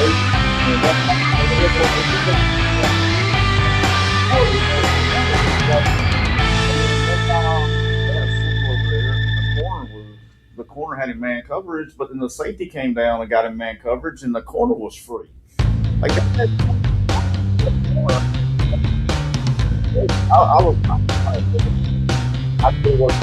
The corner had him man coverage, but then the safety came down and got him man coverage, and the corner was free. Like I was, I feel what.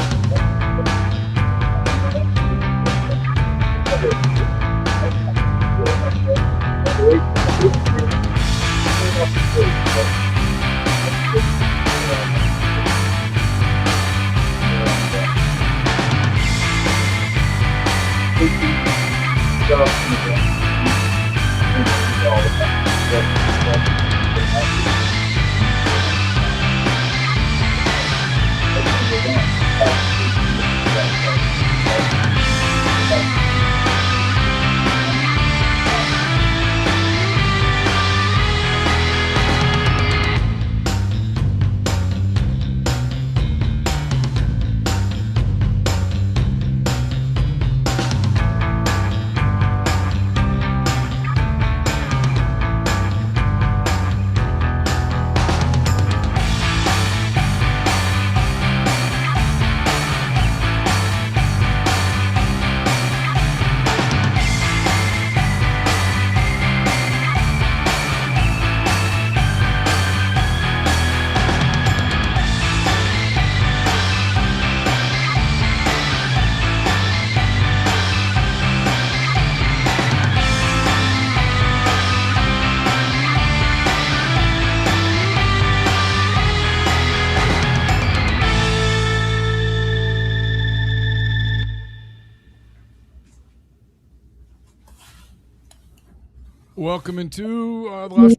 Welcome into the last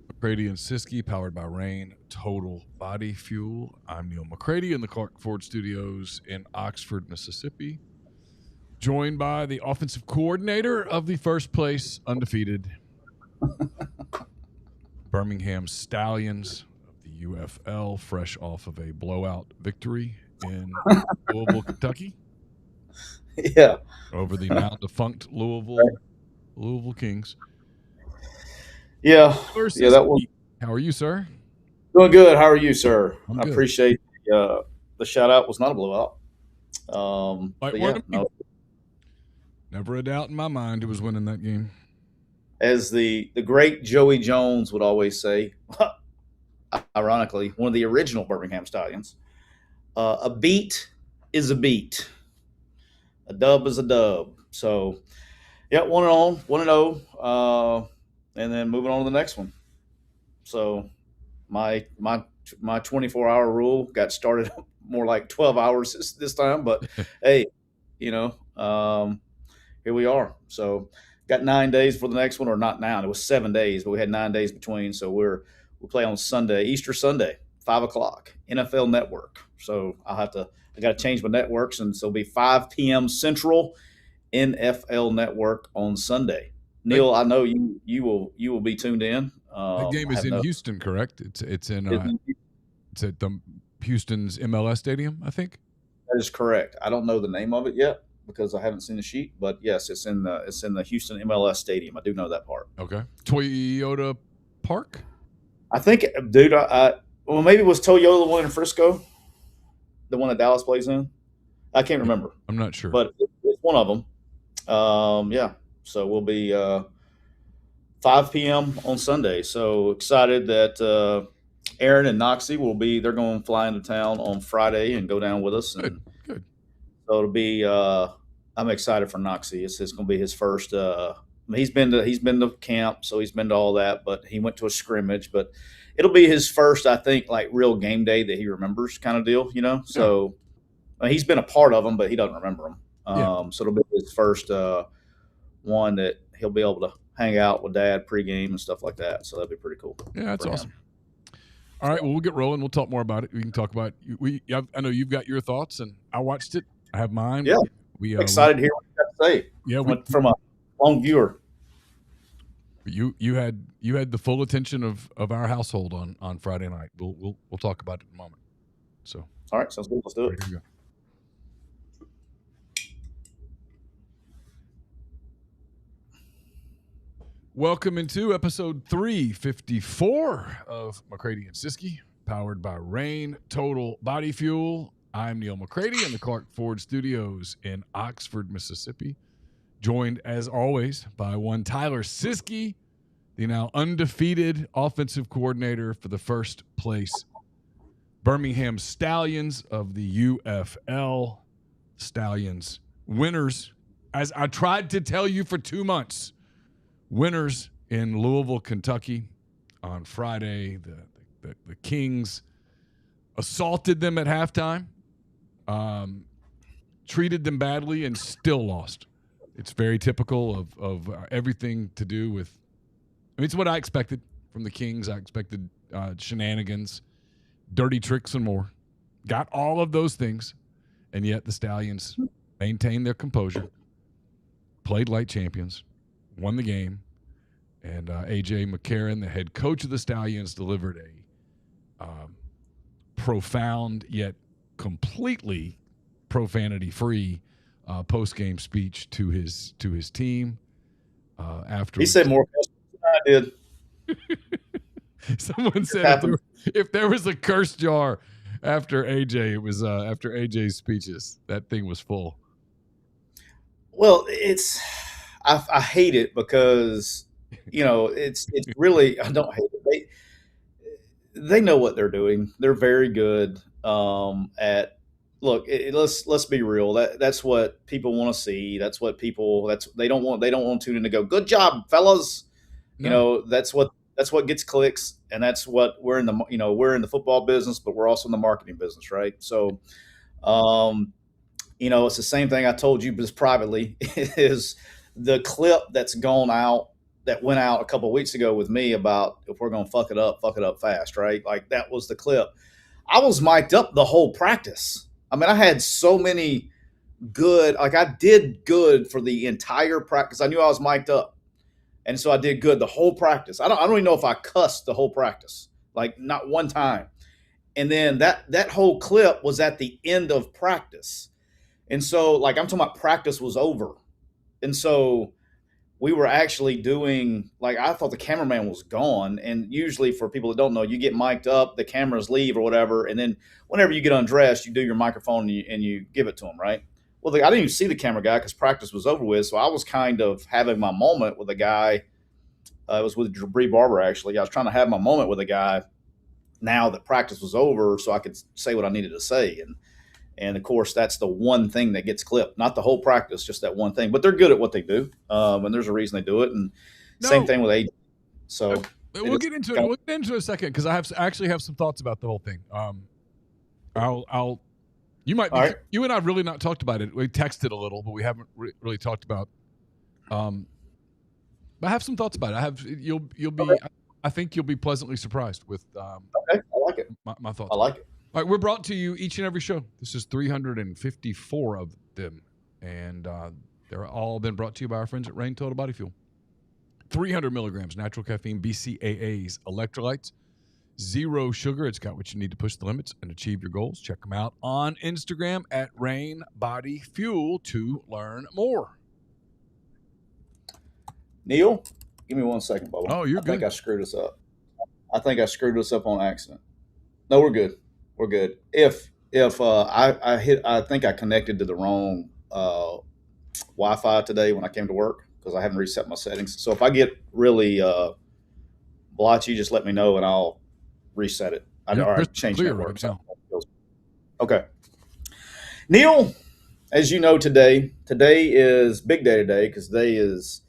McCready and Siskey, powered by Rain Total Body Fuel. I'm Neal McCready in the Clark Ford Studios in Oxford, Mississippi, joined by the offensive coordinator of the first place undefeated Birmingham Stallions of the UFL, fresh off of a blowout victory in Louisville, Kentucky. Yeah, over the now defunct Louisville Kings. Yeah, that was. How are you, sir? Doing good. How are you, sir? I'm I good. appreciate the shout out. Was not a blowout. Never a doubt in my mind who was winning that game. As the great Joey Jones would always say, ironically, one of the original Birmingham Stallions, a beat is a beat. A dub is a dub. So, yeah, 1-0, and then moving on to the next one. So, my 24-hour rule got started more like 12 hours this time, but hey, here we are. So, got 9 days for the next one, or not now. It was 7 days, but we had 9 days between. So we play on Sunday, Easter Sunday, 5:00, NFL Network. So I got to change my networks, and so it'll be 5 p.m. Central, NFL Network on Sunday. Neal, I know you will be tuned in. That game is in Houston, correct? It's at the Houston's MLS stadium, I think. That is correct. I don't know the name of it yet because I haven't seen the sheet, but yes, it's in the Houston MLS stadium. I do know that part. Okay. Toyota Park? I think, dude, well, maybe it was Toyota the one in Frisco, the one that Dallas plays in. I can't remember. I'm not sure. But it's one of them. Yeah. So we'll be 5 p.m. on Sunday. So excited that Aaron and Noxie will be. They're going to fly into town on Friday and go down with us. And Good. So it'll be. I'm excited for Noxie. It's going to be his first. He's been to camp, so he's been to all that. But he went to a scrimmage. But it'll be his first, I think, like real game day that he remembers, kind of deal. So he's been a part of them, but he doesn't remember them. So it'll be his first one that he'll be able to hang out with Dad pregame and stuff like that. So that'd be pretty cool. Yeah, that's awesome. All right, well, we'll get rolling. We'll talk more about it. We can talk about I know you've got your thoughts, and I watched it. I have mine. Yeah, I'm excited to hear what you have to say. Yeah, from a long viewer. You had the full attention of our household on Friday night. We'll talk about it in a moment. So all right, sounds good. Let's do it. Here you go. Welcome into episode 354 of McCready and Siskey, powered by Rain Total Body Fuel. I'm Neal McCready in the Clark Ford Studios in Oxford, Mississippi, joined as always by one Tyler Siskey, the now undefeated offensive coordinator for the first place Birmingham Stallions of the UFL. Stallions winners, as I tried to tell you for 2 months, winners in Louisville, Kentucky on Friday. The Kings assaulted them at halftime, treated them badly, and still lost. It's very typical of everything to do with, I mean, it's what I expected from the Kings. I expected shenanigans, dirty tricks, and more. Got all of those things, and yet the Stallions maintained their composure, played like champions, won the game, and A.J. McCarron, the head coach of the Stallions, delivered a profound yet completely profanity-free post-game speech to his team. After he said more than I did. Someone said if there was a curse jar after AJ, it was after AJ's speeches. That thing was full. Well, I hate it because, it's really, I don't hate it. They know what they're doing. They're very good at. Look, let's be real. That's what people want to see. They don't want to tune in to go, good job, fellas. No. That's what gets clicks, and that's what we're in the football business, but we're also in the marketing business, right? So, it's the same thing I told you just privately is the clip that went out a couple of weeks ago with me about if we're going to fuck it up fast, right? Like that was the clip. I was mic'd up the whole practice. I mean, I had so many I did good for the entire practice. I knew I was mic'd up. And so I did good the whole practice. I don't even know if I cussed the whole practice, like not one time. And then that whole clip was at the end of practice. And so like I'm talking about practice was over. And so we were actually doing, like, I thought the cameraman was gone. And usually for people that don't know, you get mic'd up, the cameras leave or whatever. And then whenever you get undressed, you do your microphone and you give it to them, right? Well, I didn't even see the camera guy because practice was over with. So I was kind of having my moment with a guy. It was with Bree Barber, actually. I was trying to have my moment with a guy now that practice was over so I could say what I needed to say. And of course, that's the one thing that gets clipped. Not the whole practice, just that one thing. But they're good at what they do, and there's a reason they do it. And same thing with AJ. So we'll get into it. We'll get into it in a second because I actually have some thoughts about the whole thing. You might be, right. You and I have really not talked about it. We texted a little, but we haven't really talked about. But I have some thoughts about it. You'll be. Okay. I think you'll be pleasantly surprised with. Okay, I like it. My thoughts. I like it. All right, we're brought to you each and every show. This is 354 of them, and they're all been brought to you by our friends at Rain Total Body Fuel. 300 milligrams natural caffeine, BCAAs, electrolytes, zero sugar. It's got what you need to push the limits and achieve your goals. Check them out on Instagram at Rain Body Fuel to learn more. Neal, give me 1 second, Bubba. Oh, you're good. I think I screwed us up. I think I screwed us up on accident. No, we're good. We're good. If I think I connected to the wrong Wi-Fi today when I came to work because I haven't reset my settings. So if I get really blotchy, just let me know and I'll reset it. All right, change networks. Right. Okay. Neal, as you know, today is big day today because today is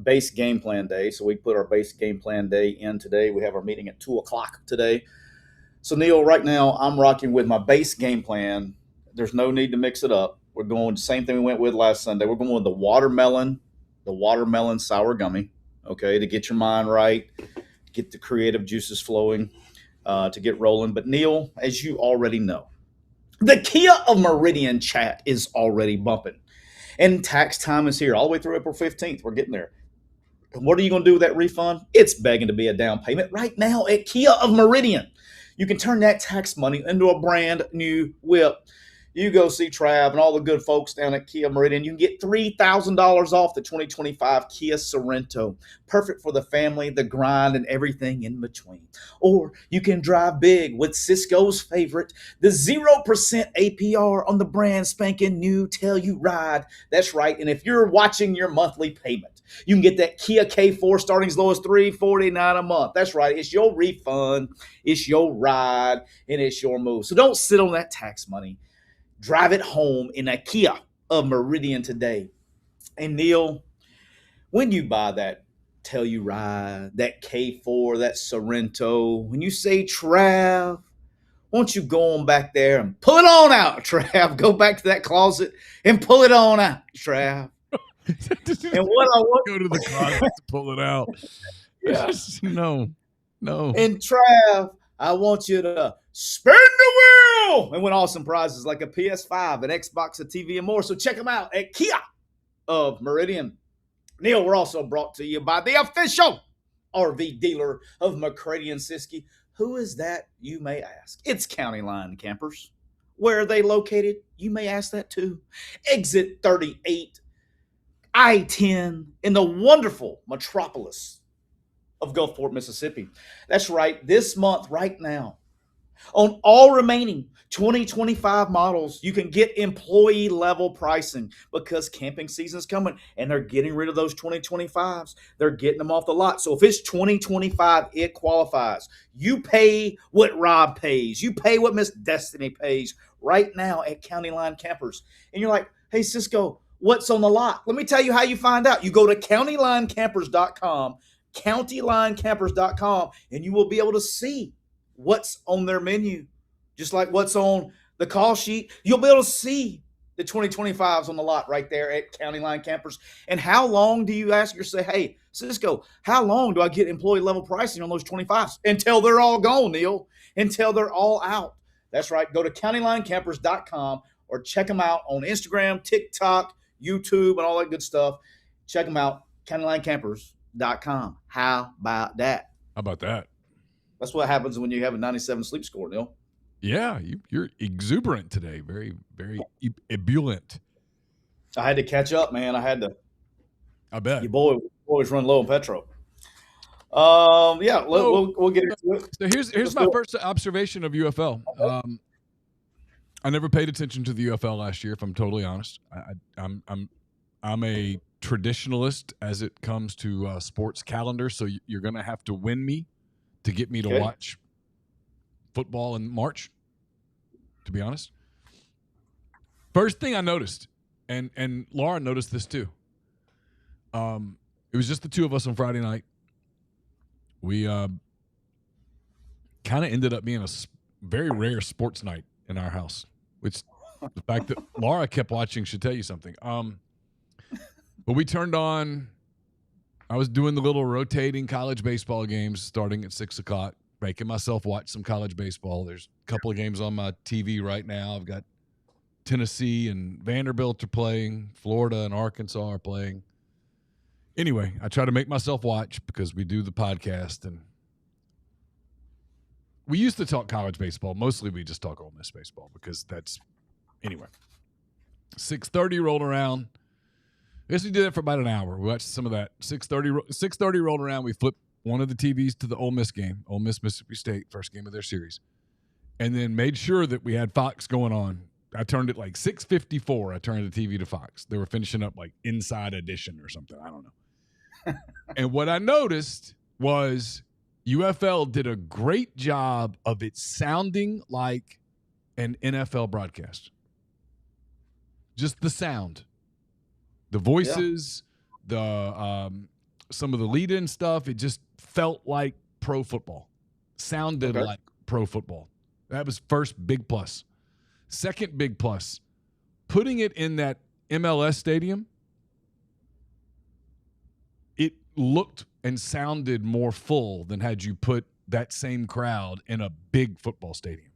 base game plan day. So we put our base game plan day in today. We have our meeting at 2:00 today. So, Neal, right now I'm rocking with my base game plan. There's no need to mix it up. We're going the same thing we went with last Sunday. We're going with the watermelon sour gummy, okay, to get your mind right, get the creative juices flowing, to get rolling. But, Neal, as you already know, the Kia of Meridian chat is already bumping. And tax time is here all the way through April 15th. We're getting there. What are you going to do with that refund? It's begging to be a down payment right now at Kia of Meridian. You can turn that tax money into a brand new whip. You go see Trav and all the good folks down at Kia Meridian. You can get $3,000 off the 2025 Kia Sorento. Perfect for the family, the grind, and everything in between. Or you can drive big with Cisco's favorite, the 0% APR on the brand spanking new Telluride. That's right. And if you're watching your monthly payment, you can get that Kia K4 starting as low as $349 a month. That's right. It's your refund, it's your ride, and it's your move. So don't sit on that tax money. Drive it home in a Kia of Meridian today. And Neal, when you buy that Telluride, that K4, that Sorrento, when you say Trav, won't you go on back there and pull it on out, Trav? Go back to that closet and pull it on out, Trav. And what I want go to the closet to pull it out. Yeah. No. And Trav, I want you to spin the wheel and win awesome prizes like a PS5, an Xbox, a TV, and more. So check them out at Kia of Meridian. Neal, we're also brought to you by the official RV dealer of McCready Siskey. Who is that, you may ask? It's County Line Campers. Where are they located? You may ask that too. Exit 38, I-10, in the wonderful metropolis of Gulfport, Mississippi. That's right. This month, right now, on all remaining 2025 models, you can get employee level pricing because camping season is coming and they're getting rid of those 2025s. They're getting them off the lot. So if it's 2025, it qualifies. You pay what Rob pays. You pay what Miss Destiny pays right now at County Line Campers. And you're like, hey, Cisco, what's on the lot? Let me tell you how you find out. You go to countylinecampers.com, countylinecampers.com, and you will be able to see what's on their menu, just like what's on the call sheet. You'll be able to see the 2025s on the lot right there at County Line Campers. And how long do you ask yourself, hey, Cisco, how long do I get employee level pricing on those 25s? Until they're all gone, Neal. Until they're all out. That's right. Go to countylinecampers.com or check them out on Instagram, TikTok, YouTube, and all that good stuff. Check them out, countylinecampers.com. How about that? How about that? That's what happens when you have a 97 sleep score, Neal. Yeah, you're exuberant today. Very, very ebullient. I had to catch up, man. I bet. Your boys run low on petrol. We'll get into it. So here's my first observation of UFL. I never paid attention to the UFL last year, if I'm totally honest. I'm a traditionalist as it comes to sports calendar, so you're going to have to win me to get me to watch football in March, to be honest. First thing I noticed, and Laura noticed this too, it was just the two of us on Friday night. We kind of ended up being a very rare sports night in our house, which the fact that Laura kept watching should tell you something. But we turned on, I was doing the little rotating college baseball games starting at 6 o'clock, making myself watch some college baseball. There's a couple of games on my TV right now. I've got Tennessee and Vanderbilt are playing. Florida and Arkansas are playing. Anyway, I try to make myself watch because we do the podcast. And we used to talk college baseball. Mostly we just talk Ole Miss baseball because that's – anyway. 6:30 rolled around. I guess we did it for about an hour. We watched some of that. 6:30 rolled around. We flipped one of the TVs to the Ole Miss game, Ole Miss, Mississippi State, first game of their series, and then made sure that we had Fox going on. I turned it like 6:54. I turned the TV to Fox. They were finishing up like Inside Edition or something. I don't know. And what I noticed was UFL did a great job of it sounding like an NFL broadcast. Just the sound. The voices, the some of the lead-in stuff, it just felt like pro football. Sounded like pro football. That was first big plus. Second big plus, putting it in that MLS stadium, it looked and sounded more full than had you put that same crowd in a big football stadium.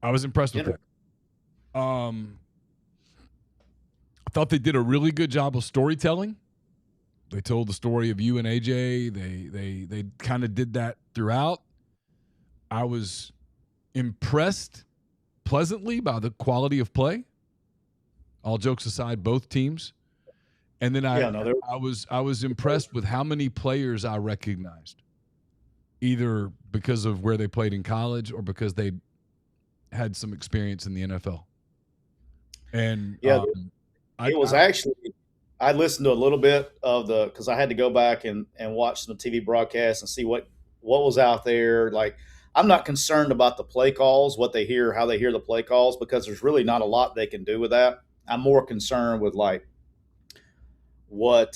I was impressed with that. I thought they did a really good job of storytelling. They told the story of you and AJ. They kind of did that throughout. I was impressed pleasantly by the quality of play. All jokes aside, both teams. And then I was impressed with how many players I recognized, either because of where they played in college or because they had some experience in the NFL. And it was actually, I listened to a little bit of because I had to go back and watch the TV broadcast and see what was out there. Like, I'm not concerned about the play calls, what they hear, how they hear the play calls, because there's really not a lot they can do with that. I'm more concerned with like what's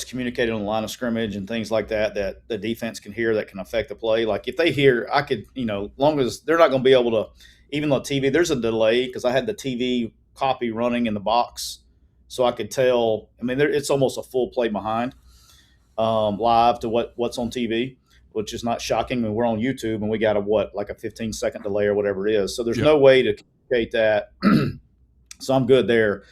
communicated on the line of scrimmage and things like that the defense can hear that can affect the play. Like if they hear, I could, long as they're not going to be able to, even on TV, there's a delay because I had the TV copy running in the box, so I could tell. I mean, it's almost a full play behind live to what's on TV, which is not shocking. I mean, we're on YouTube and we got a 15-second delay or whatever it is. So there's no way to communicate that. So I'm good there.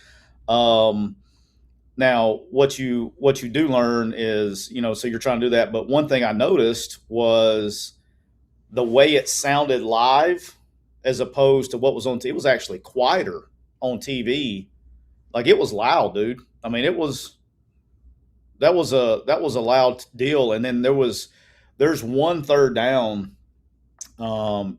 Now, what you do learn is, so you're trying to do that. But one thing I noticed was the way it sounded live as opposed to what was on TV. It was actually quieter on TV. Like, it was loud, dude. I mean, that was a loud deal. And then there's one third down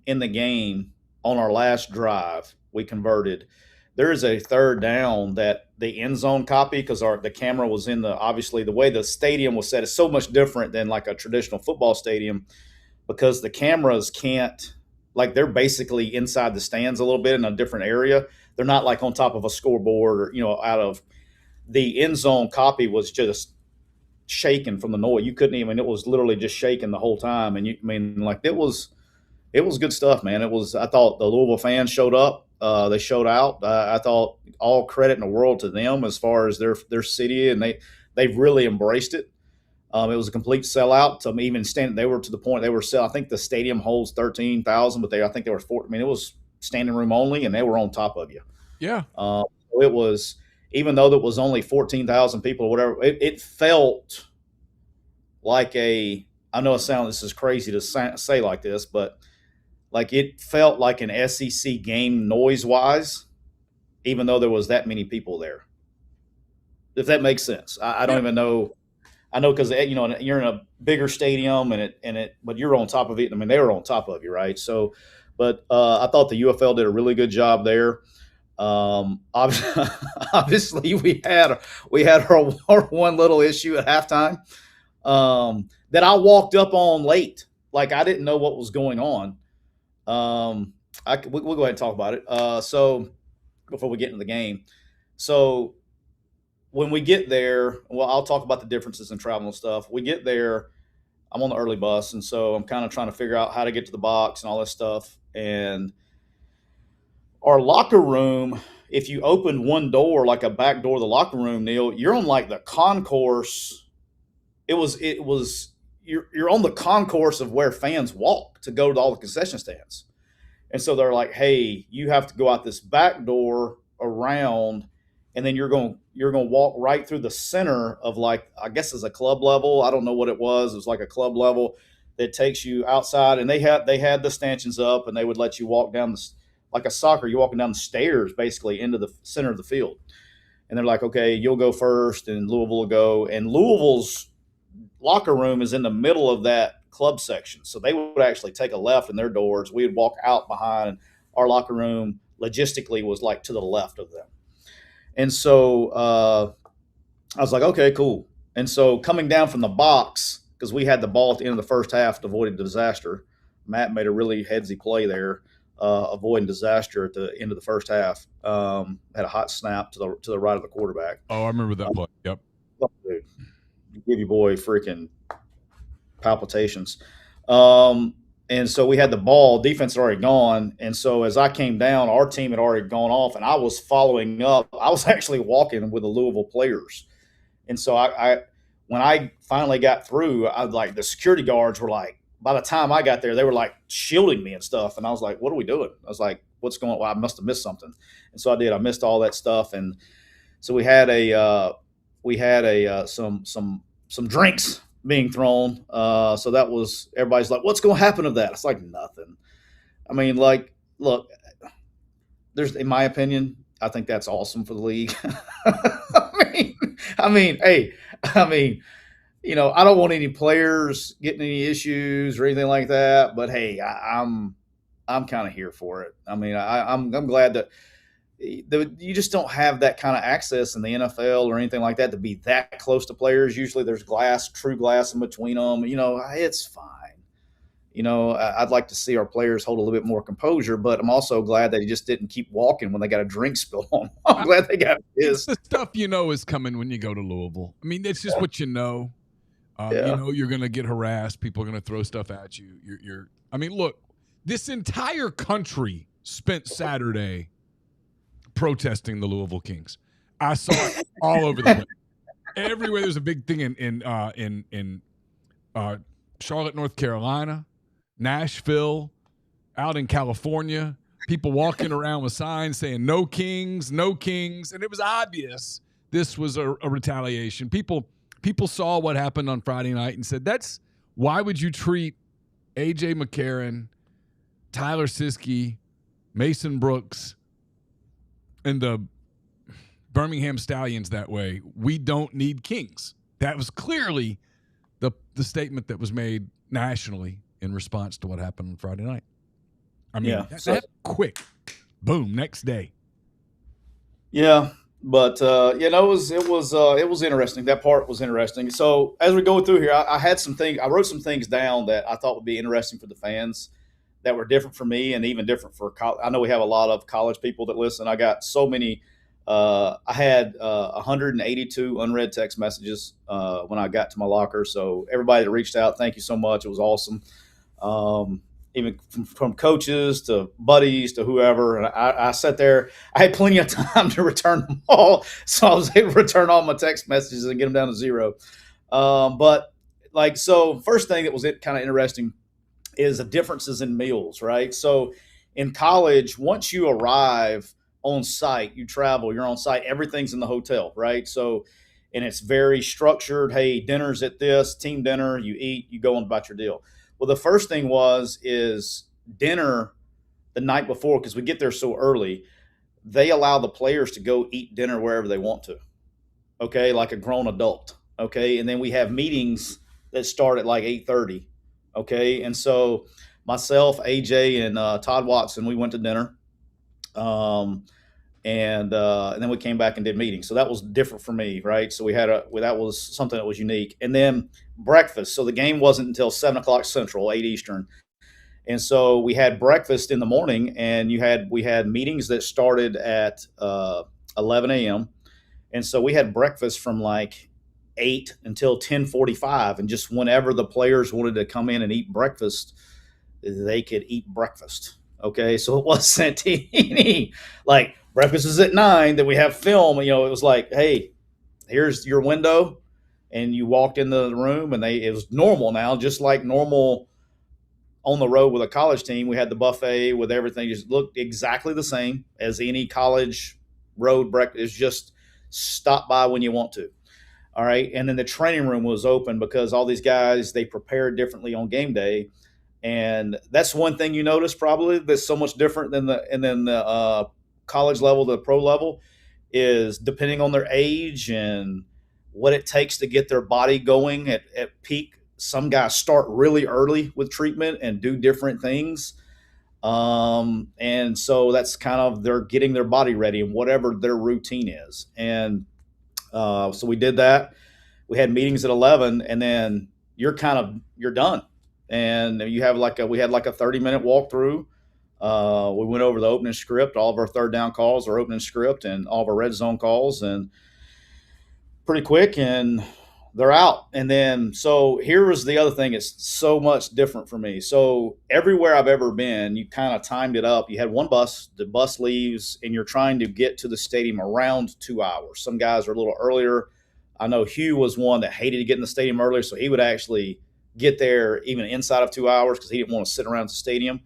in the game on our last drive we converted. There is a third down that the end zone copy, because the camera was obviously the way the stadium was set is so much different than like a traditional football stadium, because the cameras can't, like, they're basically inside the stands a little bit in a different area. They're not like on top of a scoreboard or, out of the end zone copy was just shaking from the noise. You couldn't even, it was literally just shaking the whole time. And it was good stuff, man. I thought the Louisville fans showed up. They showed out. I thought all credit in the world to them as far as their city, and they've really embraced it. It was a complete sellout. To even stand, they were to the point they were sell. I think the stadium holds 13,000, but I think they were 4. I mean, it was standing room only, and they were on top of you. Yeah. It was, even though there was only 14,000 people or whatever, it felt like I know this is crazy to say like this, but like it felt like an SEC game noise-wise, even though there was that many people there. If that makes sense. I don't even know. I know because you're in a bigger stadium but you're on top of it. I mean, they were on top of you, right? So, but I thought the UFL did a really good job there. Obviously, we had our one little issue at halftime that I walked up on late. Like, I didn't know what was going on. We'll go ahead and talk about it. So before we get into the game, so when we get there, well, I'll talk about the differences in travel and stuff. We get there, I'm on the early bus, and so I'm kind of trying to figure out how to get to the box and all this stuff. And our locker room, if you open one door, like a back door of the locker room, Neal, you're on like the concourse. You're on the concourse of where fans walk to go to all the concession stands. And so they're like, hey, you have to go out this back door around, and then you're going to walk right through the center of, like, I guess it's a club level. I don't know what it was. It was like a club level that takes you outside, and they had the stanchions up, and they would let you walk down like a soccer, you're walking down the stairs basically into the center of the field. And they're like, okay, you'll go first, and Louisville will go. And Louisville's locker room is in the middle of that club section. So they would actually take a left in their doors. We would walk out behind, and our locker room logistically was like to the left of them. And so I was like, okay, cool. And so coming down from the box, because we had the ball at the end of the first half to avoid a disaster. Matt made a really headsy play there, avoiding disaster at the end of the first half. Had a hot snap to the right of the quarterback. Oh, I remember that play. Yep. Dude, give your boy freaking palpitations. And so we had the ball. Defense had already gone. And so as I came down, our team had already gone off, and I was following up. I was actually walking with the Louisville players. And so when I finally got through, the security guards were like, by the time I got there, they were like shielding me and stuff. And I was like, what are we doing? I was like, what's going on? Well, I must have missed something. And so I did. I missed all that stuff. And so we had some drinks being thrown. So that was, everybody's like, what's going to happen to that? It's like nothing. I mean, like, look, in my opinion, I think that's awesome for the league. Hey, I mean, I don't want any players getting any issues or anything like that. But hey, I'm kind of here for it. I'm glad that you just don't have that kind of access in the NFL or anything like that to be that close to players. Usually, there's true glass in between them. It's fine. I'd like to see our players hold a little bit more composure, but I'm also glad that he just didn't keep walking when they got a drink spilled on them. I'm glad they got It's pissed. the stuff is coming when you go to Louisville. I mean, it's just what you know. Yeah. You're going to get harassed. People are going to throw stuff at you. I mean, look, this entire country spent Saturday protesting the Louisville Kings. I saw it all over the place. Everywhere there's a big thing in Charlotte, North Carolina, Nashville, out in California. People walking around with signs saying "No Kings, no Kings," and it was obvious this was a retaliation. People saw what happened on Friday night and said, why would you treat A.J. McCarron, Tyler Siskey, Mason Brooks, and the Birmingham Stallions that way? We don't need Kings. That was clearly the statement that was made nationally in response to what happened on Friday night. I mean, that quick. Boom, next day. Yeah. But it was interesting. That part was interesting. So as we go through here, I wrote some things down that I thought would be interesting for the fans that were different for me and even different for I know we have a lot of college people that listen. I got so many. I had 182 unread text messages when I got to my locker. So everybody that reached out, thank you so much. It was awesome. Even from coaches to buddies to whoever. And I sat there. I had plenty of time to return them all. So I was able to return all my text messages and get them down to zero. So first thing that was kind of interesting is the differences in meals, right? So in college, once you arrive on site, you travel, you're on site, everything's in the hotel, right? So, and it's very structured. Hey, dinner's at this, team dinner, you eat, you go on about your deal. Well, the first thing is dinner the night before, because we get there so early, they allow the players to go eat dinner wherever they want to. Okay, like a grown adult. Okay, and then we have meetings that start at like 8:30. Okay, and so myself, AJ, and Todd Watson, we went to dinner, and then we came back and did meetings. So that was different for me, right? So that was something that was unique, and then breakfast. So the game wasn't until 7 o'clock Central, 8 Eastern, and so we had breakfast in the morning, and we had meetings that started at 11 a.m. And so we had breakfast from like 8 until 10:45, and just whenever the players wanted to come in and eat breakfast, they could eat breakfast. Okay, so it wasn't any like breakfast is at 9. Then we have film. It was like, hey, here's your window, and you walked into the room, and it was normal now, just like normal on the road with a college team. We had the buffet with everything, just looked exactly the same as any college road breakfast. It's just stop by when you want to. All right. And then the training room was open because all these guys, they prepared differently on game day. And that's one thing you notice probably that's so much different than the college level, the pro level, is depending on their age and what it takes to get their body going at peak. Some guys start really early with treatment and do different things. And so that's kind of they're getting their body ready and whatever their routine is. And so we did that. We had meetings at 11, and then you're done. And we had like a 30-minute walkthrough. We went over the opening script, all of our third down calls, our opening script, and all of our red zone calls, and pretty quick, and they're out. And then, so here was the other thing. It's so much different for me. So everywhere I've ever been, you kind of timed it up. You had one bus, the bus leaves, and you're trying to get to the stadium around 2 hours. Some guys are a little earlier. I know Hugh was one that hated to get in the stadium earlier, so he would actually get there even inside of 2 hours because he didn't want to sit around the stadium.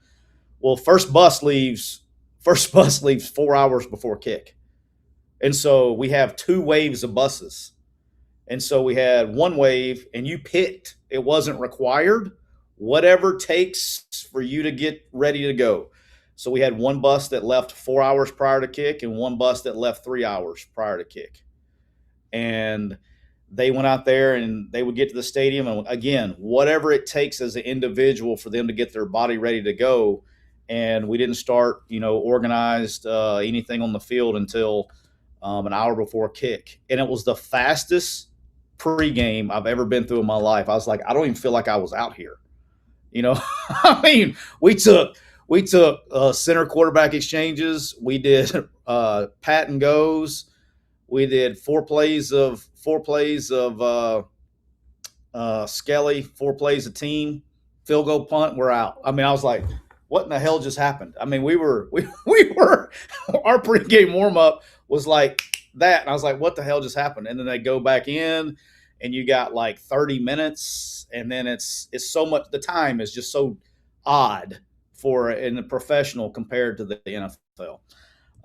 Well, first bus leaves 4 hours before kick. And so we have 2 waves of buses. And so we had one wave, and you picked. It wasn't required. Whatever takes for you to get ready to go. So we had one bus that left 4 hours prior to kick and one bus that left 3 hours prior to kick. And they went out there and they would get to the stadium. And again, whatever it takes as an individual for them to get their body ready to go. And we didn't start, organized anything on the field until an hour before kick. And it was the fastest pregame I've ever been through in my life. I was like, I don't even feel like I was out here. I mean, we took center quarterback exchanges. We did pat and goes. We did four plays of Skelly, 4 plays of team, field goal punt. We're out. I mean, I was like, what in the hell just happened? I mean, we were our pregame warm up was like that, and I was like, what the hell just happened? And then they go back in, and you got like 30 minutes, and then it's so much. The time is just so odd in the professional compared to the NFL.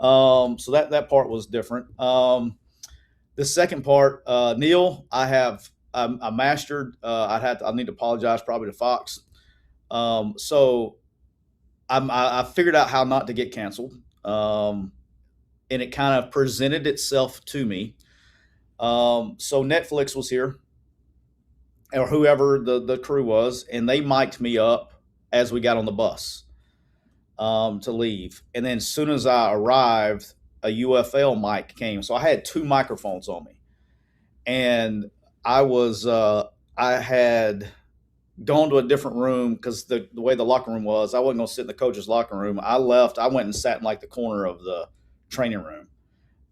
So that part was different. The second part, Neal, I mastered. I need to apologize probably to Fox. So I figured out how not to get canceled, and it kind of presented itself to me. So Netflix was here, or whoever the crew was, and they mic'd me up as we got on the bus to leave. And then as soon as I arrived, a UFL mic came. So I had 2 microphones on me. And I had gone to a different room because the way the locker room was, I wasn't going to sit in the coach's locker room. I left. I went and sat in like the corner of the training room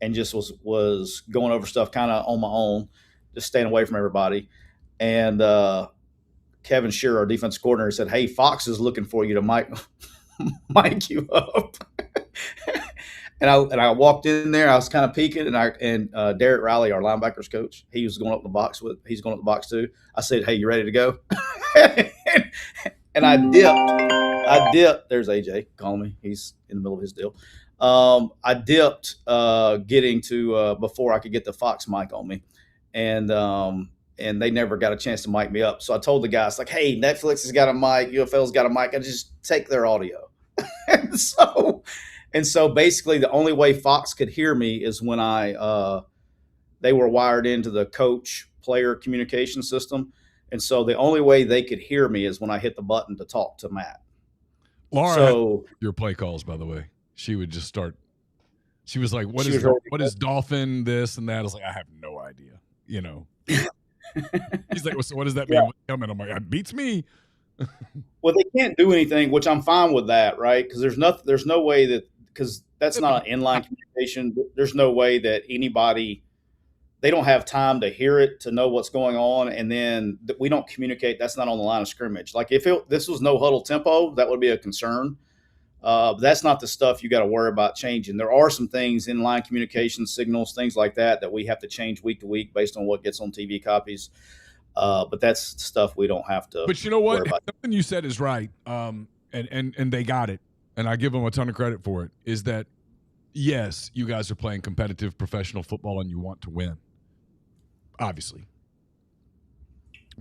and just was going over stuff kind of on my own, just staying away from everybody. And Kevin Shearer, our defense coordinator, said, "Hey, Fox is looking for you to mic you up." And I walked in there. I was kind of peeking, and Derek Riley, our linebackers coach, he's going up the box too. I said, "Hey, you ready to go?" and I dipped. There's AJ calling me. He's in the middle of his deal. I dipped getting to before I could get the Fox mic on me, and they never got a chance to mic me up. So I told the guys, like, "Hey, Netflix has got a mic, UFL's got a mic. I just take their audio." And so basically the only way Fox could hear me is when they were wired into the coach player communication system. And so the only way they could hear me is when I hit the button to talk to Matt. Laura, your play calls, by the way, she would just start. She was like, what is dolphin, this and that? I was like, I have no idea, He's like, well, so what does that mean? Yeah. I'm like, it beats me. Well, they can't do anything, which I'm fine with that, right? Because there's no way that, because that's not an inline communication. There's no way that anybody, they don't have time to hear it, to know what's going on, and then we don't communicate. That's not on the line of scrimmage. Like if this was no huddle tempo, that would be a concern. But that's not the stuff you got to worry about changing. There are some things, inline communication signals, things like that we have to change week to week based on what gets on TV copies. But that's stuff we don't have to. But you know what? Something you said is right. And they got it. And I give them a ton of credit for it. Is that, yes, you guys are playing competitive professional football and you want to win. Obviously.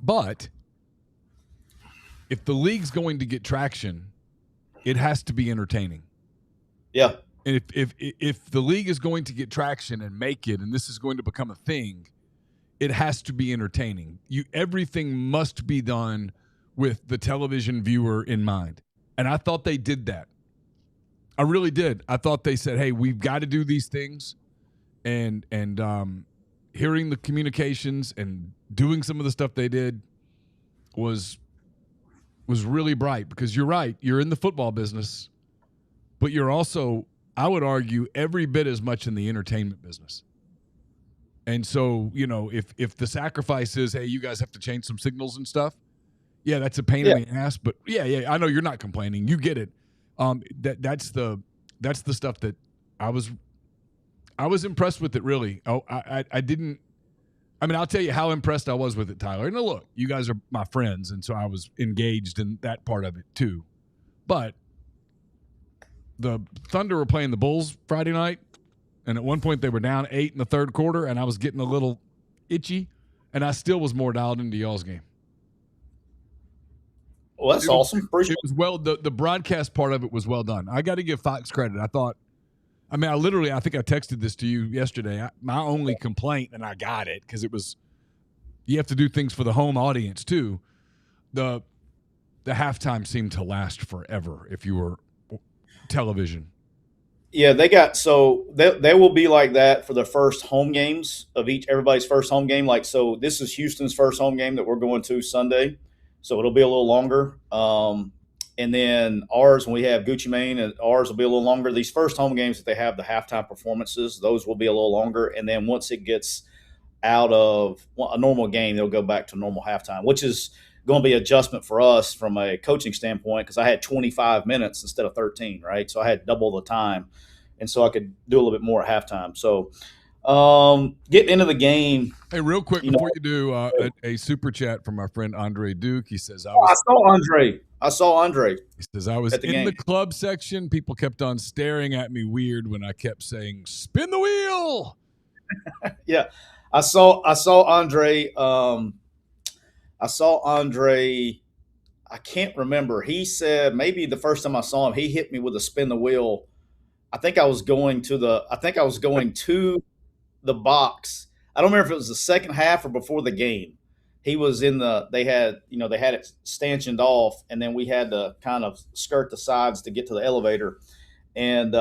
But if the league's going to get traction, it has to be entertaining. Yeah. And if the league is going to get traction and make it, and this is going to become a thing, it has to be entertaining. Everything must be done with the television viewer in mind. And I thought they did that. I really did. I thought they said, hey, we've got to do these things. And hearing the communications and doing some of the stuff they did was really bright, because you're right. You're in the football business, but you're also, I would argue, every bit as much in the entertainment business. And so, if the sacrifice is, hey, you guys have to change some signals and stuff, yeah, that's a pain in the ass. But yeah, I know you're not complaining. You get it. That's the stuff that I was impressed with it, really. I didn't. I mean, I'll tell you how impressed I was with it, Tyler. And look, you guys are my friends, and so I was engaged in that part of it too. But the Thunder were playing the Bulls Friday night. And at one point, they were down 8 in the third quarter, and I was getting a little itchy, and I still was more dialed into y'all's game. Well, that's awesome. Appreciate it was well. The broadcast part of it was well done. I got to give Fox credit. I thought. I mean, I think I texted this to you yesterday. My only complaint, and I got it because it was. You have to do things for the home audience too. The halftime seemed to last forever if you were television. Yeah, they will be like that for the first home games of everybody's first home game. Like, so this is Houston's first home game that we're going to Sunday, so it'll be a little longer. And then ours, when we have Gucci Mane, and ours will be a little longer. These first home games that they have the halftime performances, those will be a little longer. And then once it gets out of a normal game, they'll go back to normal halftime, which is going to be adjustment for us from a coaching standpoint, because I had 25 minutes instead of 13, right? So I had double the time, and so I could do a little bit more at halftime. So getting into the game. Hey, real quick before you do, a super chat from our friend Andre Duke. He says, I saw Andre. He says, I was in the club section. People kept on staring at me weird when I kept saying, spin the wheel. Yeah. I saw Andre. I saw Andre. I can't remember. He said maybe the first time I saw him, he hit me with a spin the wheel. I think I was going to the box. I don't remember if it was the second half or before the game. He was they had it stanchioned off, and then we had to kind of skirt the sides to get to the elevator. And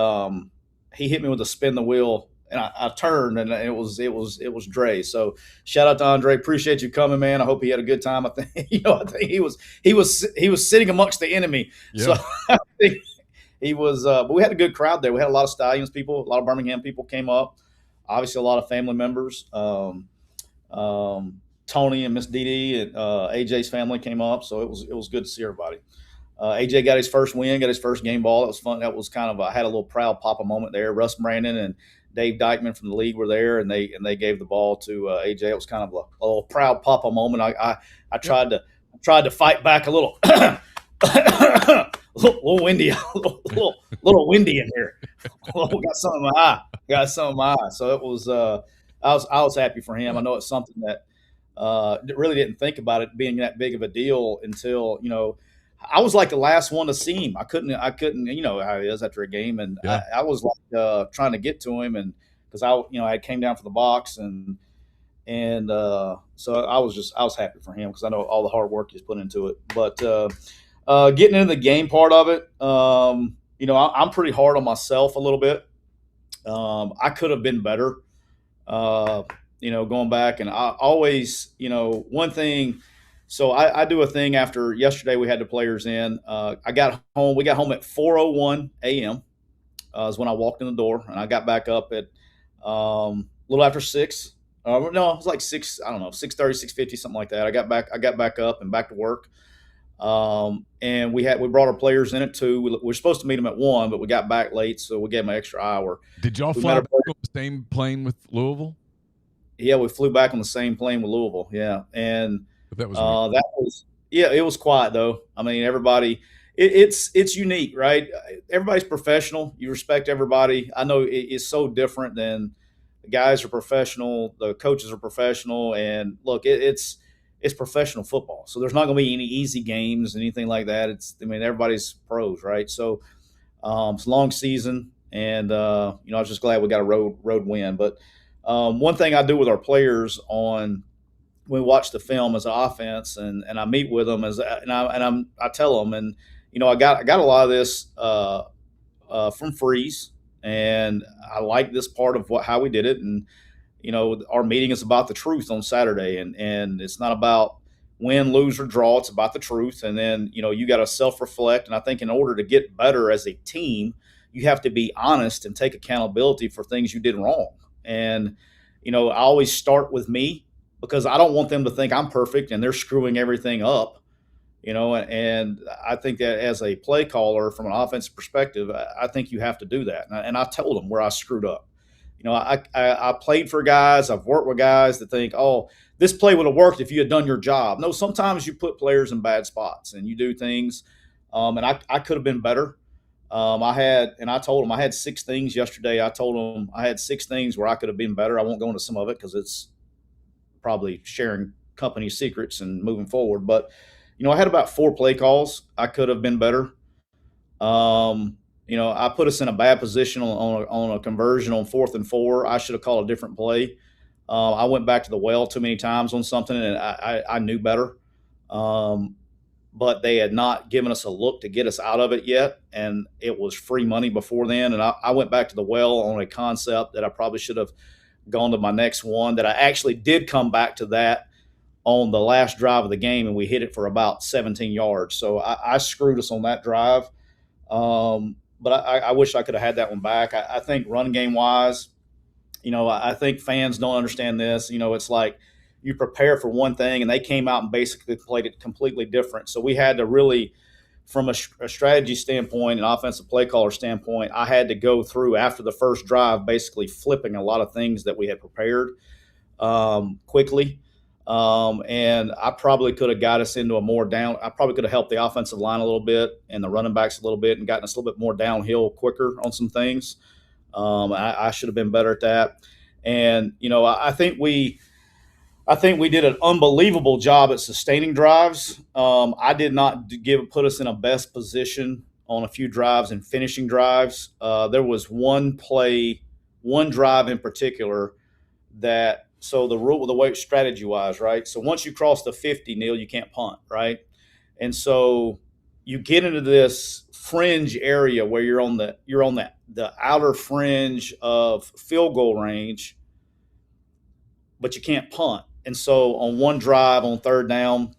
he hit me with a spin the wheel. And I turned, and it was Dre. So shout out to Andre. Appreciate you coming, man. I hope he had a good time. I think he was sitting amongst the enemy. Yeah. So I think he was. But we had a good crowd there. We had a lot of Stallions people, a lot of Birmingham people came up. Obviously, a lot of family members. Tony and Miss Dee Dee and AJ's family came up, so it was good to see everybody. AJ got his first win, got his first game ball. That was fun. That was kind of I had a little proud papa moment there. Russ Brandon and Dave Dykeman from the league were there, and they gave the ball to AJ. It was kind of a little proud papa moment. I tried to fight back a little, little windy, little windy in here. Got something in my eye. So it was. I was happy for him. I know it's something that really didn't think about it being that big of a deal until I was like the last one to see him. I couldn't, you know how it is after a game. And yeah. I was like trying to get to him, and because I came down for the box, and so I was happy for him, because I know all the hard work he's put into it. But getting into the game part of it, I'm pretty hard on myself a little bit. I could have been better, going back, and I always, one thing. So I do a thing after yesterday. We had the players in. We got home at 4:01 a.m. Is when I walked in the door, and I got back up at a little after 6. No, it was like 6. I don't know, 6:30, 6:50, something like that. I got back up and back to work. And we brought our players in at 2. We were supposed to meet them at 1, but we got back late, so we gave them an extra hour. Did y'all fly back on the same plane with Louisville? Yeah, we flew back on the same plane with Louisville. Yeah, and it was quiet though. I mean, everybody, it's unique, right? Everybody's professional. You respect everybody. I know it's so different than the guys are professional, the coaches are professional, and look, it's professional football. So there's not going to be any easy games, anything like that. Everybody's pros, right? So it's a long season, and I was just glad we got a road win. But one thing I do with our players when we watch the film as an offense, and I meet with them I tell them, and I got a lot of this from Freeze, and I like this part of how we did it, and our meeting is about the truth on Saturday, and it's not about win, lose, or draw. It's about the truth, and then you got to self-reflect, and I think in order to get better as a team, you have to be honest and take accountability for things you did wrong, and I always start with me, because I don't want them to think I'm perfect and they're screwing everything up, and I think that as a play caller from an offensive perspective, I think you have to do that. And I told them where I screwed up. I played for guys, I've worked with guys that think, oh, this play would have worked if you had done your job. No, sometimes you put players in bad spots and you do things, and I could have been better. I told them I had 6 things yesterday. I told them I had 6 things where I could have been better. I won't go into some of it because it's probably sharing company secrets and moving forward. But, I had about 4 play calls. I could have been better. I put us in a bad position on a conversion on 4th and 4. I should have called a different play. I went back to the well too many times on something, and I knew better. Um, but they had not given us a look to get us out of it yet, and it was free money before then. And I went back to the well on a concept that I probably should have gone to my next one. That I actually did come back to that on the last drive of the game, and we hit it for about 17 yards. So I screwed us on that drive. But I wish I could have had that one back. I think run game wise, I think fans don't understand this. It's like you prepare for one thing, and they came out and basically played it completely different. So we had to really, from a strategy standpoint, an offensive play caller standpoint, I had to go through after the first drive, basically flipping a lot of things that we had prepared quickly. And I probably could have got us into a more down. I probably could have helped the offensive line a little bit and the running backs a little bit and gotten us a little bit more downhill quicker on some things. I should have been better at that. And I think we did an unbelievable job at sustaining drives. I did not put us in a best position on a few drives and finishing drives. There was one drive in particular that. So the way strategy wise, right? So once you cross the 50, Neal, you can't punt, right? And so you get into this fringe area where you're on the outer fringe of field goal range, but you can't punt. And so on one drive on 3rd down,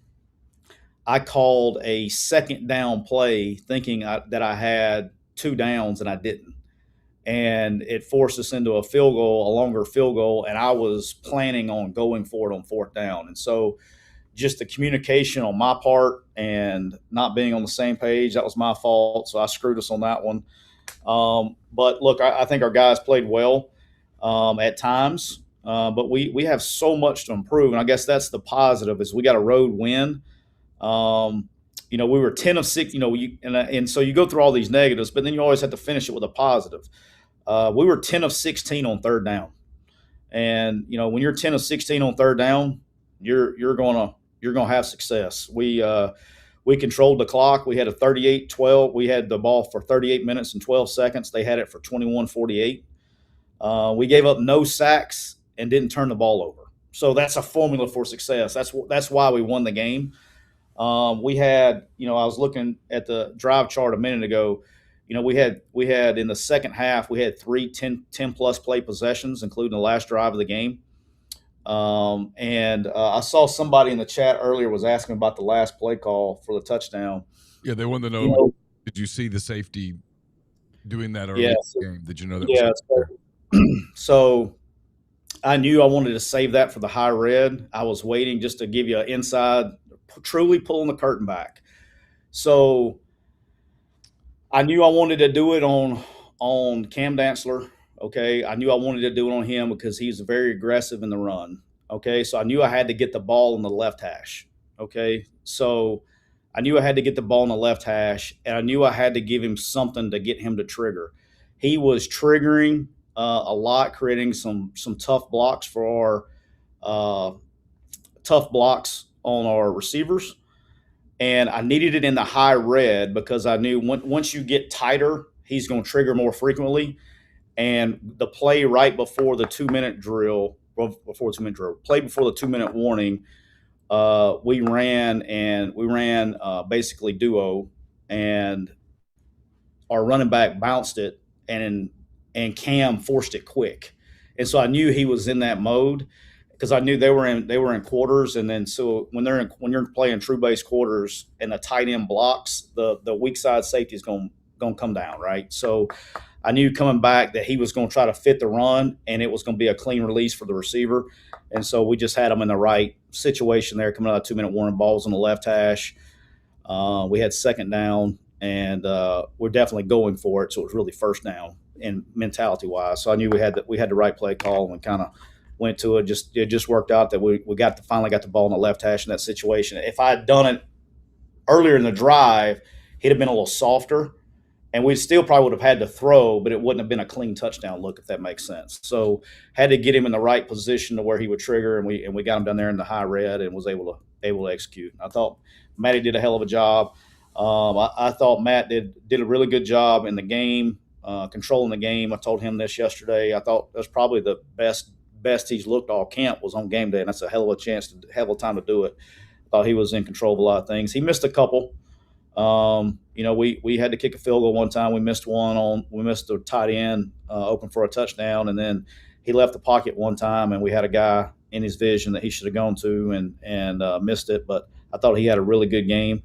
I called a 2nd down play thinking that I had 2 downs, and I didn't. And it forced us into a longer field goal, and I was planning on going for it on 4th down. And so just the communication on my part and not being on the same page, that was my fault. So I screwed us on that one. But look, I think our guys played well at times, but we have so much to improve. And I guess that's the positive is we got a road win. We were 10 of 6, and so you go through all these negatives, but then you always have to finish it with a positive. We were 10 of 16 on 3rd down. And, when you're 10 of 16 on 3rd down, you're going to have success. We controlled the clock. We had a 38-12. We had the ball for 38 minutes and 12 seconds. They had it for 21-48. We gave up no sacks and didn't turn the ball over. So that's a formula for success. That's why we won the game. We had, I was looking at the drive chart a minute ago. We had in the second half, we had 3 10-plus play possessions, including the last drive of the game. And I saw somebody in the chat earlier was asking about the last play call for the touchdown. Yeah, they wanted to know, did you see the safety doing that early in the game? Did you know that? Yeah. So I knew I wanted to save that for the high red. I was waiting just to give you an inside, truly pulling the curtain back. So I knew I wanted to do it on Cam Dantzler. Okay. I knew I wanted to do it on him because he's very aggressive in the run. Okay. So I knew I had to get the ball on the left hash. Okay. So I knew I had to get the ball on the left hash, and I knew I had to give him something to get him to trigger. He was triggering a lot, creating some tough blocks for our tough blocks on our receivers. And I needed it in the high red because I knew once you get tighter, he's going to trigger more frequently. And the play right before the 2-minute drill, before the 2-minute warning, we ran basically duo, and our running back bounced it, and Cam forced it quick. And so I knew he was in that mode because I knew they were in quarters. And then so when you're playing true base quarters and the tight end blocks, the weak side safety is going to come down, right? So I knew coming back that he was going to try to fit the run, and it was going to be a clean release for the receiver. And so we just had him in the right situation there, coming out of 2-minute warning. Balls on the left hash. We had 2nd down, and we're definitely going for it. So it was really 1st down and mentality wise. So I knew we had the right play call, and we kind of went to it. It just worked out that we finally got the ball on the left hash in that situation. If I had done it earlier in the drive, he'd have been a little softer, and we still probably would have had to throw, but it wouldn't have been a clean touchdown look, if that makes sense. So had to get him in the right position to where he would trigger, and we got him down there in the high red and was able able to execute. I thought Matty did a hell of a job. I thought Matt did a really good job in the game, controlling the game. I told him this yesterday. I thought that's probably the best he's looked all camp was on game day, and that's a hell of a chance to hell of a time to do it. I thought he was in control of a lot of things. He missed a couple. We had to kick a field goal one time. We missed the tight end open for a touchdown, and then he left the pocket one time, and we had a guy in his vision that he should have gone to and missed it. But I thought he had a really good game.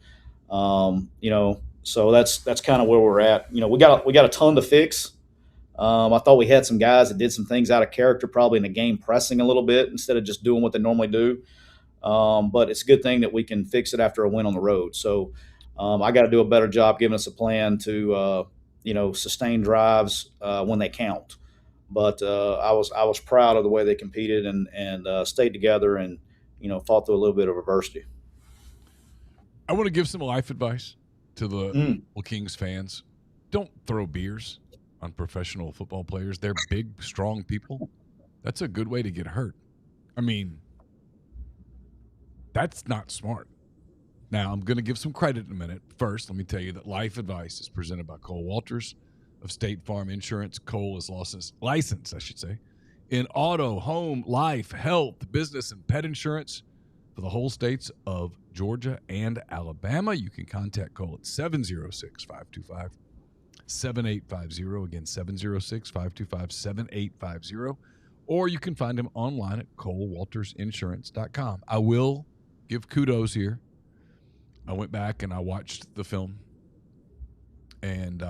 So that's kind of where we're at. We got a ton to fix. I thought we had some guys that did some things out of character, probably in the game, pressing a little bit instead of just doing what they normally do. But it's a good thing that we can fix it after a win on the road. So I got to do a better job giving us a plan to sustain drives when they count. But I was proud of the way they competed and stayed together and fought through a little bit of adversity. I want to give some life advice to the Louisville Kings fans. Don't throw beers on professional football players. They're big, strong people. That's a good way to get hurt. I mean, that's not smart. Now, I'm going to give some credit in a minute. First, let me tell you that life advice is presented by Cole Walters of State Farm Insurance. Cole is licensed, I should say, in auto, home, life, health, business, and pet insurance for the whole states of Georgia and Alabama. You can contact Cole at 706-525-7850. Again, 706-525-7850. Or you can find him online at colewaltersinsurance.com. I will give kudos here. I went back and I watched the film, and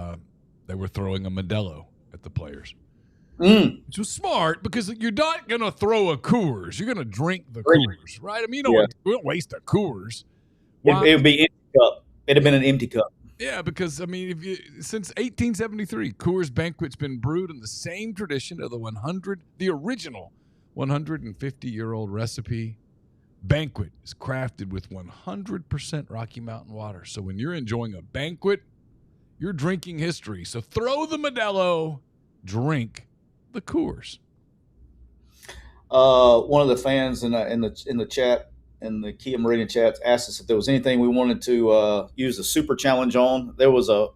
they were throwing a Modelo at the players. Which was smart because you're not going to throw a Coors. You're going to drink the Coors, right? I mean, you don't waste a Coors. It would be empty cup. It'd have been an empty cup. Yeah, because, I mean, since 1873, Coors Banquet's been brewed in the same tradition of the original 150-year-old recipe. Banquet is crafted with 100% Rocky Mountain water. So when you're enjoying a banquet, you're drinking history. So throw the Modelo, drink the Coors. One of the fans in the chat, in the Kia Meridian chat, asked us if there was anything we wanted to use the super challenge on. There was on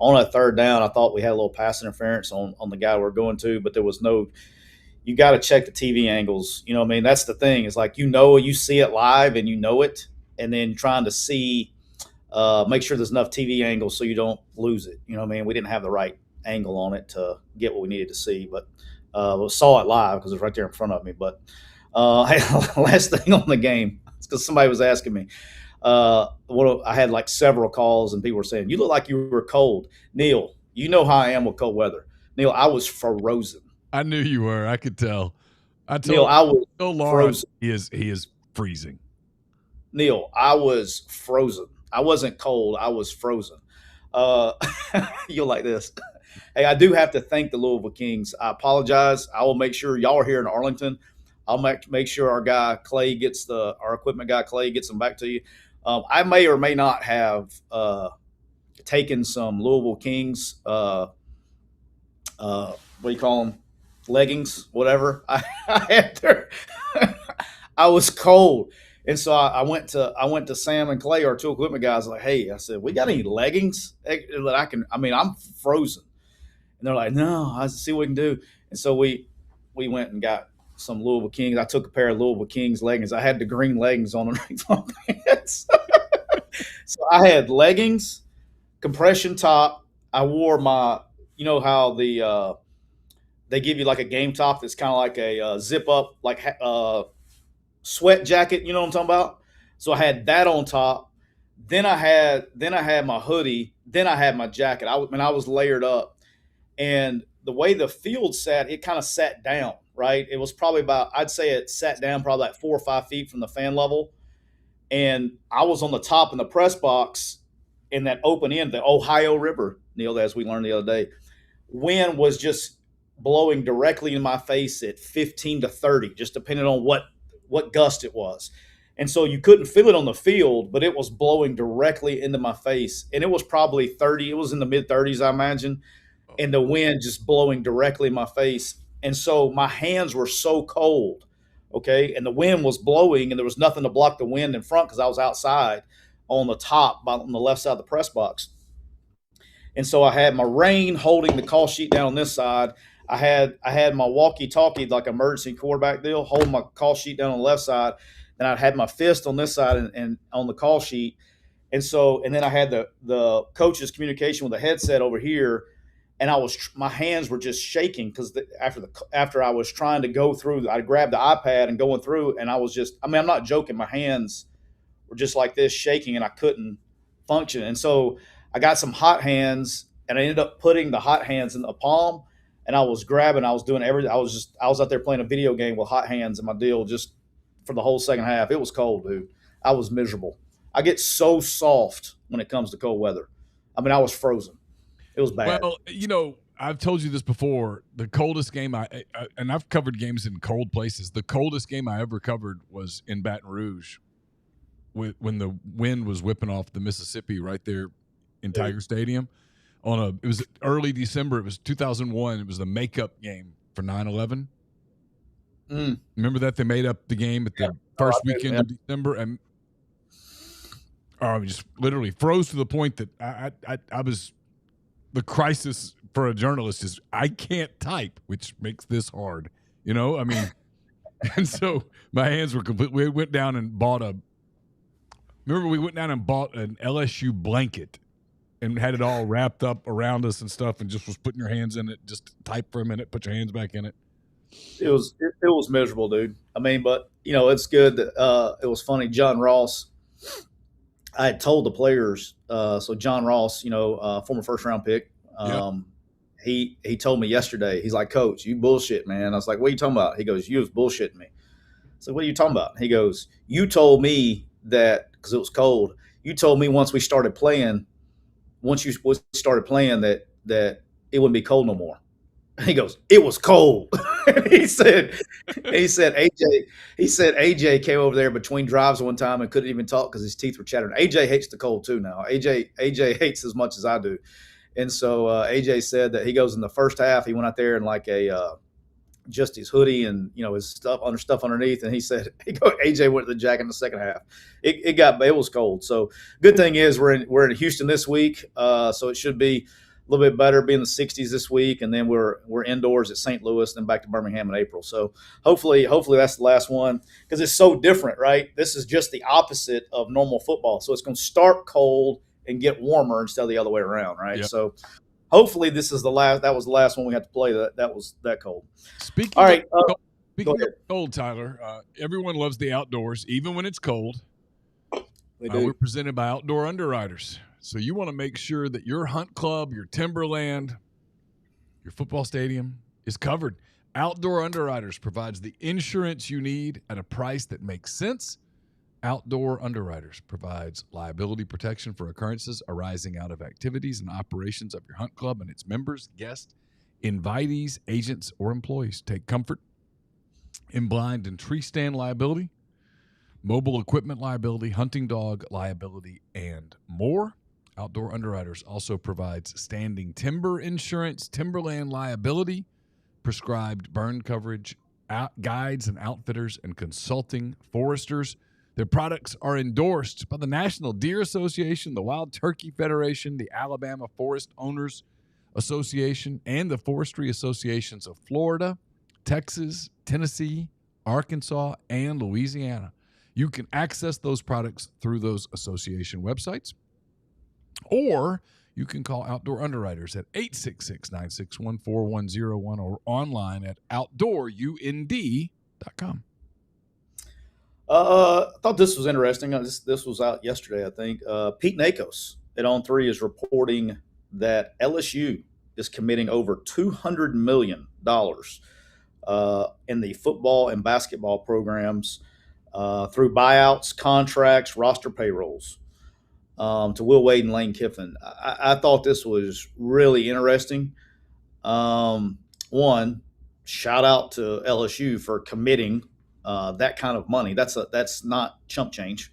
a third down, I thought we had a little pass interference on the guy we're going to, but there was no. You got to check the TV angles. You know what I mean? That's the thing. It's like, you see it live and you know it, and then trying to see, make sure there's enough TV angles so you don't lose it. You know what I mean? We didn't have the right angle on it to get what we needed to see, but we saw it live because it was right there in front of me. But last thing on the game, it's because somebody was asking me. I had like several calls and people were saying, "You look like you were cold." Neal, you know how I am with cold weather. Neal, I was frozen. I knew you were. I could tell. Neal, I was frozen. He is freezing. Neal, I was frozen. I wasn't cold. I was frozen. You'll like this. Hey, I do have to thank the Louisville Kings. I apologize. I will make sure y'all are here in Arlington. I'll make sure our guy Clay our equipment guy Clay gets them back to you. I may or may not have taken some Louisville Kings. What do you call them? Leggings, whatever. I had there. I was cold, and so I went to Sam and Clay, our two equipment guys. Like, hey, I said, we got any leggings that I can? I mean, I'm frozen, and they're like, no. I see what we can do, and so we went and got some Louisville Kings. I took a pair of Louisville Kings leggings. I had the green leggings on underneath my pants, so I had leggings, compression top. I wore my, how they give you like a game top that's kind of like a zip up, like sweat jacket. You know what I'm talking about? So I had that on top. Then I had my hoodie. Then I had my jacket. I was layered up, and the way the field sat, it kind of sat down. Right? It was probably I'd say it sat down probably like 4 or 5 feet from the fan level, and I was on the top in the press box in that open end, the Ohio River, Neal, as we learned the other day. Wind was just blowing directly in my face at 15 to 30, just depending on what gust it was. And so you couldn't feel it on the field, but it was blowing directly into my face. And it was probably 30. It was in the mid 30s, I imagine. And the wind just blowing directly in my face. And so my hands were so cold Okay. And the wind was blowing and there was nothing to block the wind in front because I was outside on the top on the left side of the press box. And so I had my rein holding the call sheet down on this side. I had my walkie-talkie, like emergency quarterback deal, holding my call sheet down on the left side. Then I had my fist on this side and on the call sheet. And then I had the coach's communication with the headset over here, and my hands were just shaking because after I was trying to go through, I grabbed the iPad and going through, and I'm not joking, my hands were just like this shaking, and I couldn't function. And so I got some hot hands, and I ended up putting the hot hands in the palm, and I was grabbing, I was doing everything. I was out there playing a video game with hot hands in my deal just for the whole second half. It was cold, dude. I was miserable. I get so soft when it comes to cold weather. I mean, I was frozen. It was bad. Well, I've told you this before. The coldest game and I've covered games in cold places. The coldest game I ever covered was in Baton Rouge, when the wind was whipping off the Mississippi right there in Tiger Stadium. It was early December. It was 2001. It was the makeup game for 9/11. Remember that they made up the game at the first weekend of December, and I just literally froze to the point that I was. The crisis for a journalist is I can't type, which makes this hard. I mean, and so my hands were complete. We went down and bought an LSU blanket and had it all wrapped up around us and stuff, and just was putting your hands in it, just type for a minute, put your hands back in it. It was miserable, dude. I mean, but it's good that it was funny. John Ross, I had told the players. So John Ross, former first round pick, he told me yesterday. He's like, "Coach, you bullshit, man." I was like, "What are you talking about?" He goes, "You was bullshitting me." So what are you talking about? He goes, "You told me that because it was cold. You told me once you started playing that it wouldn't be cold no more." He goes, "It was cold." he said AJ came over there between drives one time and couldn't even talk because his teeth were chattering. AJ hates the cold too now. AJ hates as much as I do. And so AJ said that he goes in the first half, he went out there in like just his hoodie and his stuff underneath, and he said AJ went to the jacket in the second half. It was cold. So good thing is we're in Houston this week, so it should be a little bit better, be in the 60s this week, and then we're indoors at St. Louis, then back to Birmingham in April. So hopefully that's the last one because it's so different, right? This is just the opposite of normal football. So it's going to start cold and get warmer instead of the other way around, right? Yep. So hopefully this is the last. That was the last one we had to play. That was that cold. Speaking of cold, Tyler, everyone loves the outdoors, even when it's cold. We're presented by Outdoor Underwriters. So you want to make sure that your hunt club, your timberland, your football stadium is covered. Outdoor Underwriters provides the insurance you need at a price that makes sense. Outdoor Underwriters provides liability protection for occurrences arising out of activities and operations of your hunt club and its members, guests, invitees, agents, or employees. Take comfort in blind and tree stand liability, mobile equipment liability, hunting dog liability, and more. Outdoor Underwriters also provides standing timber insurance, timberland liability, prescribed burn coverage, guides and outfitters, and consulting foresters. Their products are endorsed by the National Deer Association, the Wild Turkey Federation, the Alabama Forest Owners Association, and the Forestry Associations of Florida, Texas, Tennessee, Arkansas, and Louisiana. You can access those products through those association websites, or you can call Outdoor Underwriters at 866-961-4101 or online at outdoorund.com. I thought this was interesting. This was out yesterday, I think. Pete Nakos at On3 is reporting that LSU is committing over $200 million in the football and basketball programs through buyouts, contracts, roster payrolls to Will Wade and Lane Kiffin. I thought this was really interesting. One, shout out to LSU for committing that kind of money. That's not chump change.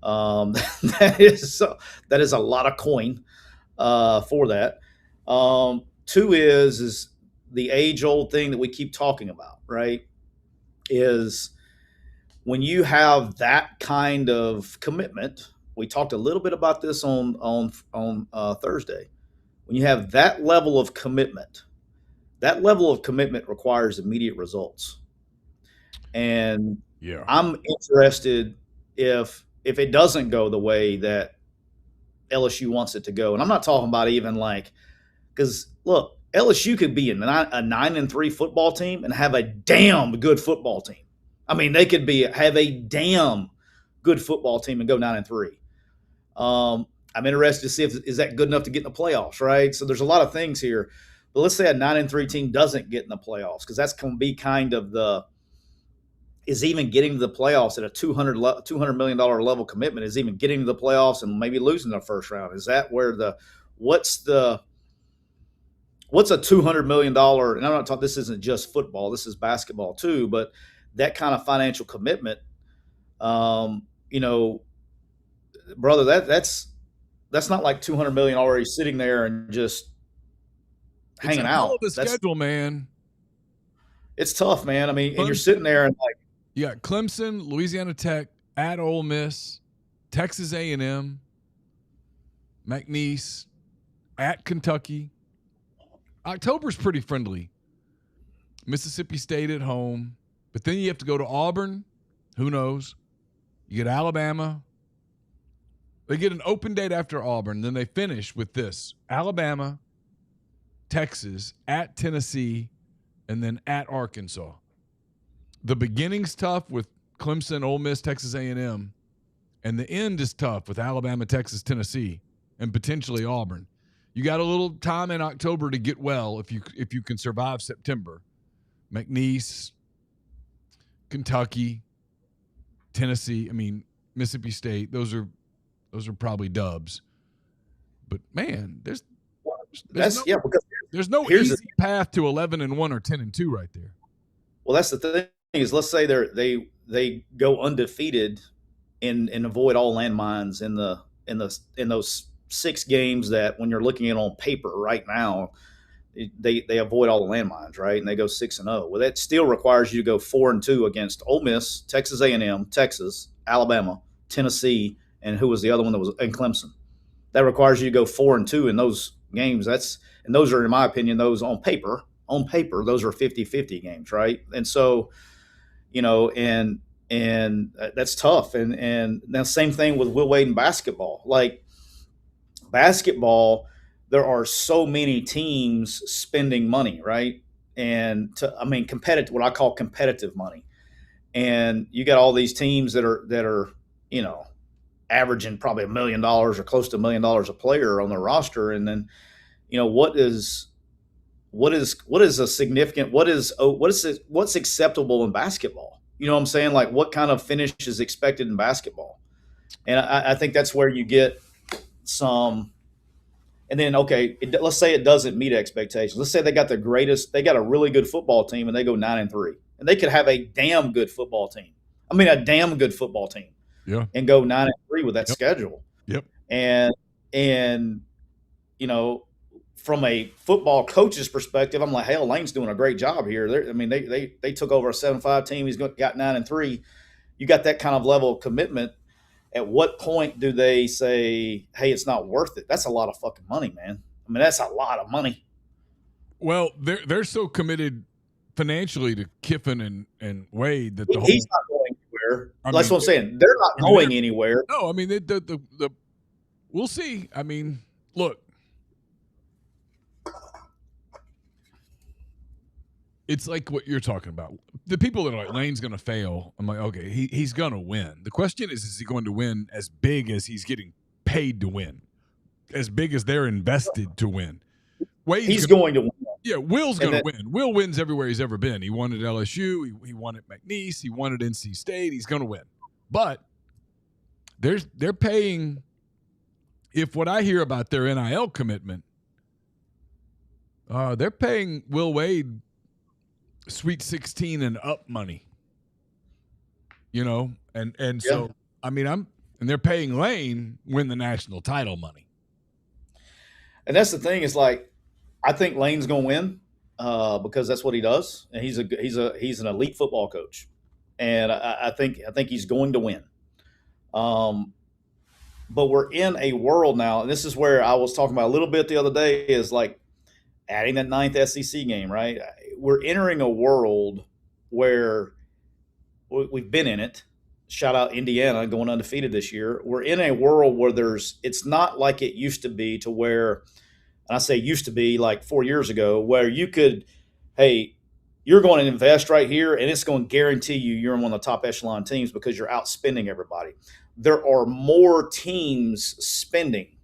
That is a lot of coin for that. Two is the age old thing that we keep talking about, right? Is when you have that kind of commitment, we talked a little bit about this on Thursday. When you have that level of commitment, that level of commitment requires immediate results. And Yeah. I'm interested if it doesn't go the way that LSU wants it to go. And I'm not talking about even like, because look, LSU could be a 9-3 football team and have a damn good football team. I mean, they could have a damn good football team and go 9-3. I'm interested to see if is that good enough to get in the playoffs, right? So there's a lot of things here. But let's say a 9-3 team doesn't get in the playoffs, because that's going to be kind of is even getting to the playoffs at a $200 million level commitment, is even getting to the playoffs and maybe losing the first round. Is that where what's a $200 million? And I'm not talking, this isn't just football, this is basketball too, but that kind of financial commitment, you know, brother, that's not like $200 million already sitting there and just hanging it's a out. hell of a schedule, man. It's tough, man. I mean, and you're sitting there and like, you got Clemson, Louisiana Tech, at Ole Miss, Texas A&M, McNeese, at Kentucky. October's pretty friendly. Mississippi State at home. But then you have to go to Auburn. Who knows? You get Alabama. They get an open date after Auburn. Then they finish with this: Alabama, Texas, at Tennessee, and then at Arkansas. The beginning's tough with Clemson, Ole Miss, Texas A&M, and the end is tough with Alabama, Texas, Tennessee, and potentially Auburn. You got a little time in October to get well if you can survive September. McNeese, Kentucky, Tennessee, Mississippi State, those are probably dubs. But man, there's no easy path to 11-1 or 10-2 right there. Well, that's the thing is, let's say they go undefeated and avoid all landmines in those 6 games that, when you're looking at on paper right now, they avoid all the landmines, right? And they go 6-0. Well, that still requires you to go 4-2 against Ole Miss, Texas A&M, Texas, Alabama, Tennessee, and who was the other one that was in Clemson. That requires you to go 4-2 in those games. And those are, in my opinion, those on paper, those are 50-50 games, right? And so, you know, and that's tough. And now same thing with Will Wade in basketball. Like basketball, there are so many teams spending money, right? And competitive, what I call competitive money. And you got all these teams that are, you know, averaging probably $1 million or close to $1 million a player on their roster. And then, you know, what's acceptable in basketball? You know what I'm saying? Like, what kind of finish is expected in basketball? And I think that's where you get some. And then, okay, let's say it doesn't meet expectations. Let's say they got a really good football team and they go 9-3, and they could have a damn good football team. A damn good football team. Yeah. And go 9-3 with that schedule. Yep. And you know, from a football coach's perspective, I'm like, hell, Lane's doing a great job here. They took over a 7-5 team. He's got 9-3. You got that kind of level of commitment. At what point do they say, hey, it's not worth it? That's a lot of fucking money, man. That's a lot of money. Well, they're so committed financially to Kiffin and Wade that he's not going anywhere. That's what I'm saying. They're not going anywhere. No, we'll see. Look, it's like what you're talking about. The people that are like, Lane's going to fail, I'm like, okay, he's going to win. The question is he going to win as big as he's getting paid to win? As big as they're invested to win? He's going to win. Yeah, Will's going to win. Will wins everywhere he's ever been. He won at LSU. He won at McNeese. He won at NC State. He's going to win. But they're paying, if what I hear about their NIL commitment, they're paying Will Wade Sweet 16 and up money, you know, and so and they're paying Lane win the national title money. And that's the thing is, like, I think Lane's going to win because that's what he does, and he's an elite football coach. and I think he's going to win. But we're in a world now, and this is where I was talking about a little bit the other day, is like adding that ninth SEC game, right? We're entering a world where we've been in it. Shout out Indiana going undefeated this year. We're in a world where it's not like it used to be, to where, and I say used to be like 4 years ago, where you could, hey, you're going to invest right here and it's going to guarantee you're in one of the top echelon teams because you're outspending everybody. There are more teams spending.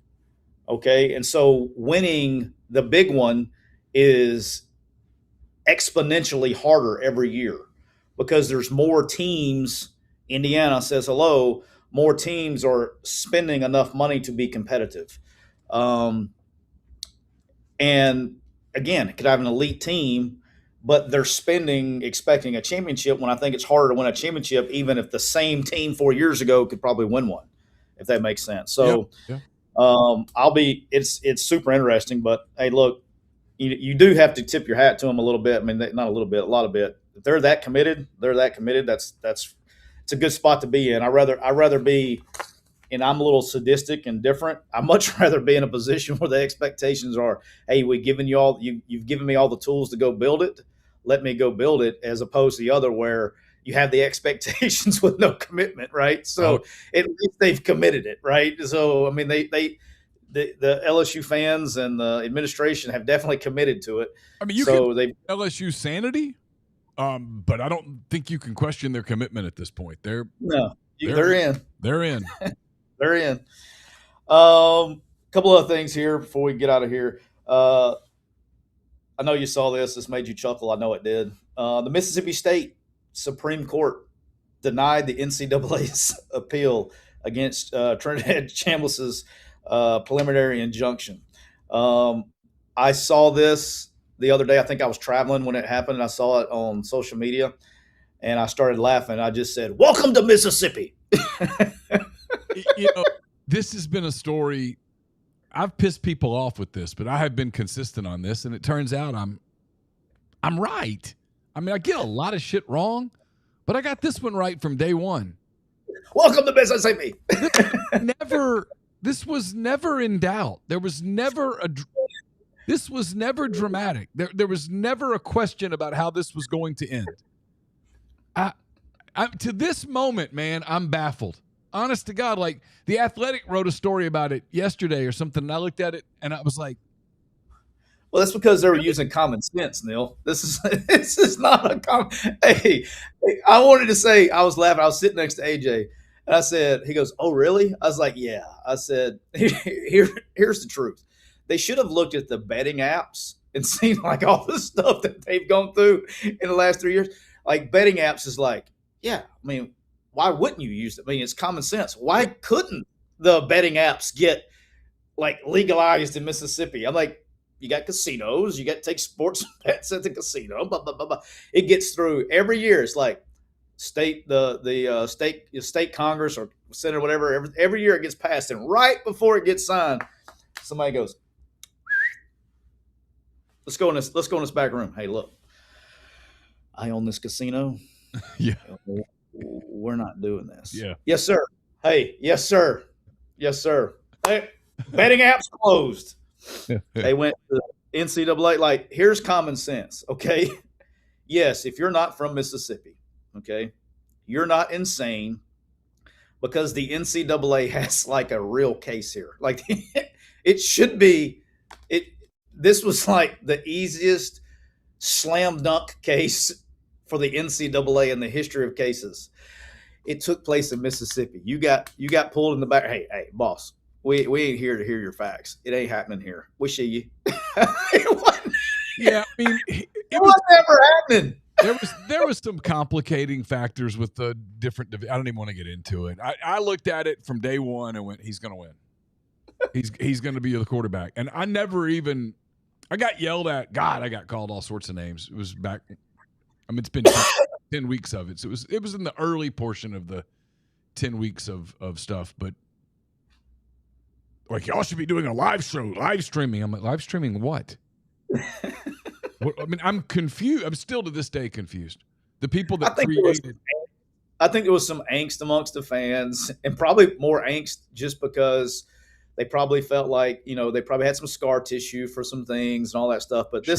Okay. And so winning the big one is exponentially harder every year because there's more teams. Indiana says hello. More teams are spending enough money to be competitive. And again, it could have an elite team, but they're spending expecting a championship when I think it's harder to win a championship, even if the same team 4 years ago could probably win one, if that makes sense. So it's super interesting, but hey, look, you do have to tip your hat to them a little bit. I mean, not a little bit, a lot of bit. If they're that committed, That's it's a good spot to be in. I rather be, and I'm a little sadistic and different. I much rather be in a position where the expectations are, hey, you've given me all the tools to go build it. Let me go build it, as opposed to the other where you have the expectations with no commitment, right? So at least they've committed it, right? So I mean, the LSU fans and the administration have definitely committed to it. I mean, they LSU sanity, but I don't think you can question their commitment at this point. They're in. They're in. They're in. Couple of things here before we get out of here. I know you saw this. This made you chuckle. I know it did. The Mississippi State Supreme Court denied the NCAA's appeal against Trinidad Chambliss's preliminary injunction. I saw this the other day. I think I was traveling when it happened, and I saw it on social media, and I started laughing. I just said, "Welcome to Mississippi." This has been a story. I've pissed people off with this, but I have been consistent on this, and it turns out I'm right. I mean, I get a lot of shit wrong, but I got this one right from day one. Welcome to Mississippi. This was never in doubt. This was never dramatic. There was never a question about how this was going to end. To this moment, man, I'm baffled. Honest to God, like The Athletic wrote a story about it yesterday or something, and I looked at it and I was like, well, that's because they were using common sense, Neal. This is not a common. Hey, I wanted to say, I was laughing. I was sitting next to AJ, and I said, he goes, "Oh, really?" I was like, "Yeah." I said, here's the truth. They should have looked at the betting apps and seen like all the stuff that they've gone through in the last 3 years. Like betting apps is like, yeah, I mean, why wouldn't you use it? I mean, it's common sense. Why couldn't the betting apps get like legalized in Mississippi? I'm like, you got casinos, you got to take sports bets at the casino, blah, blah, blah, blah. It gets through every year. It's like state Congress or Senate or whatever. Every year it gets passed, and right before it gets signed, somebody goes, let's go in this back room. Hey, look, I own this casino. Yeah. We're not doing this. Yeah. Yes, sir. Hey, yes, sir. Yes, sir. Hey, betting apps closed. They went to the NCAA. Like, here's common sense, okay? Yes, if you're not from Mississippi, okay, you're not insane, because the NCAA has like a real case here. Like, it should be. This was like the easiest slam dunk case for the NCAA in the history of cases. It took place in Mississippi. You got pulled in the back. Hey, boss, we ain't here to hear your facts. It ain't happening here. We see you. Yeah, I mean, it was never happening. There was some complicating factors with the different. I don't even want to get into it. I looked at it from day one and went, he's going to win. He's going to be the quarterback. And I got yelled at. God, I got called all sorts of names. It was back. I mean, it's been 10 weeks of it. So it was in the early portion of the 10 weeks of stuff. But like, y'all should be doing a live streaming. I'm like, live streaming what? I mean, I'm confused. I'm still to this day confused. The people that created I think there was some angst amongst the fans, and probably more angst just because they probably felt like they probably had some scar tissue for some things and all that stuff. But Sure.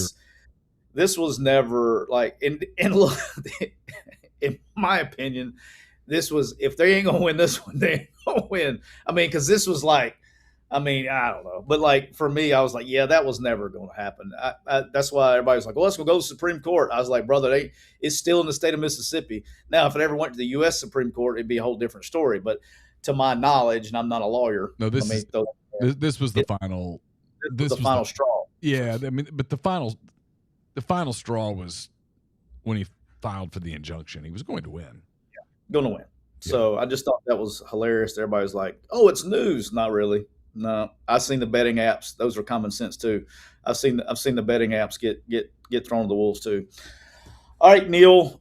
this was never like in look, in my opinion, this was if they ain't gonna win this one, they ain't gonna win. I mean, because this was like, I mean, I don't know, but like for me, I was like, yeah, that was never going to happen. That's why everybody was like, well, let's go to the Supreme Court. I was like, brother, it's still in the state of Mississippi. Now, if it ever went to the U.S. Supreme Court, it'd be a whole different story. But to my knowledge, and I'm not a lawyer, No, let me throw this was the final. this was the final straw. Yeah, I mean, but the final straw was when he filed for the injunction. He was going to win. Going to win. So I just thought that was hilarious. Everybody was like, oh, it's news. Not really. No, I've seen the betting apps. Those are common sense too. I've seen the betting apps get thrown to the wolves too. All right, Neal.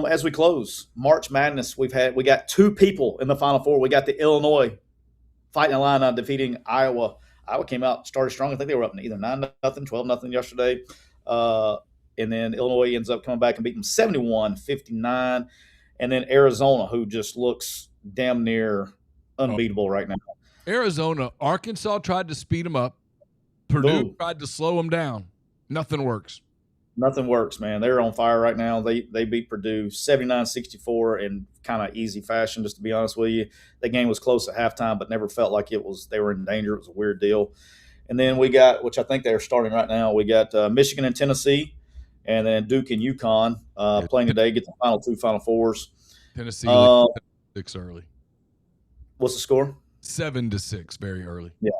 As we close March Madness, we got two people in the Final Four. We got the Illinois Fighting Illini defeating Iowa. Iowa came out, started strong. I think they were up either 9-0, 12-0 yesterday. And then Illinois ends up coming back and beating them 71-59. And then Arizona, who just looks damn near unbeatable right now. Arizona, Arkansas tried to speed them up. Purdue tried to slow them down. Nothing works. Nothing works, man. They're on fire right now. They beat Purdue 79-64 in kind of easy fashion, just to be honest with you. The game was close at halftime, but never felt like they were in danger. It was a weird deal. And then we got, which I think they're starting right now, we got Michigan and Tennessee, and then Duke and UConn playing today, get the Final Fours. Tennessee 6 early. What's the score? 7-6, very early. Yeah.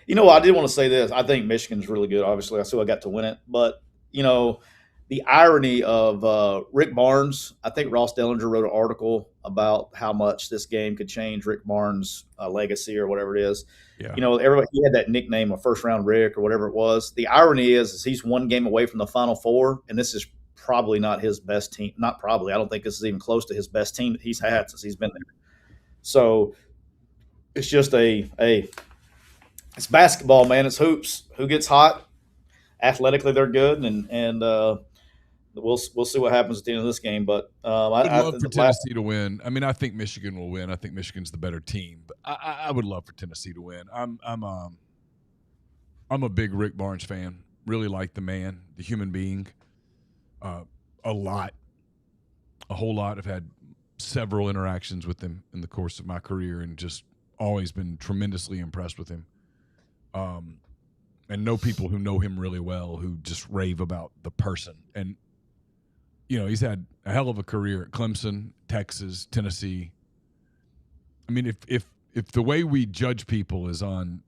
I did want to say this. I think Michigan's really good, obviously. I still got to win it. But, the irony of Rick Barnes, I think Ross Dellinger wrote an article about how much this game could change Rick Barnes' legacy or whatever it is. Yeah. Everybody, he had that nickname of First Round Rick or whatever it was. The irony is he's one game away from the Final Four, and this is probably not his best team. Not probably. I don't think this is even close to his best team that he's had since he's been there. So it's just it's basketball, man. It's hoops. Who gets hot? Athletically, they're good, and we'll see what happens at the end of this game. But I'd love for Tennessee to win. I mean, I think Michigan will win. I think Michigan's the better team, but I would love for Tennessee to win. I'm a big Rick Barnes fan. Really like the man, the human being. A whole lot. I've had several interactions with him in the course of my career, and just always been tremendously impressed with him. And know people who know him really well who just rave about the person. And, he's had a hell of a career at Clemson, Texas, Tennessee. I mean, if the way we judge people is on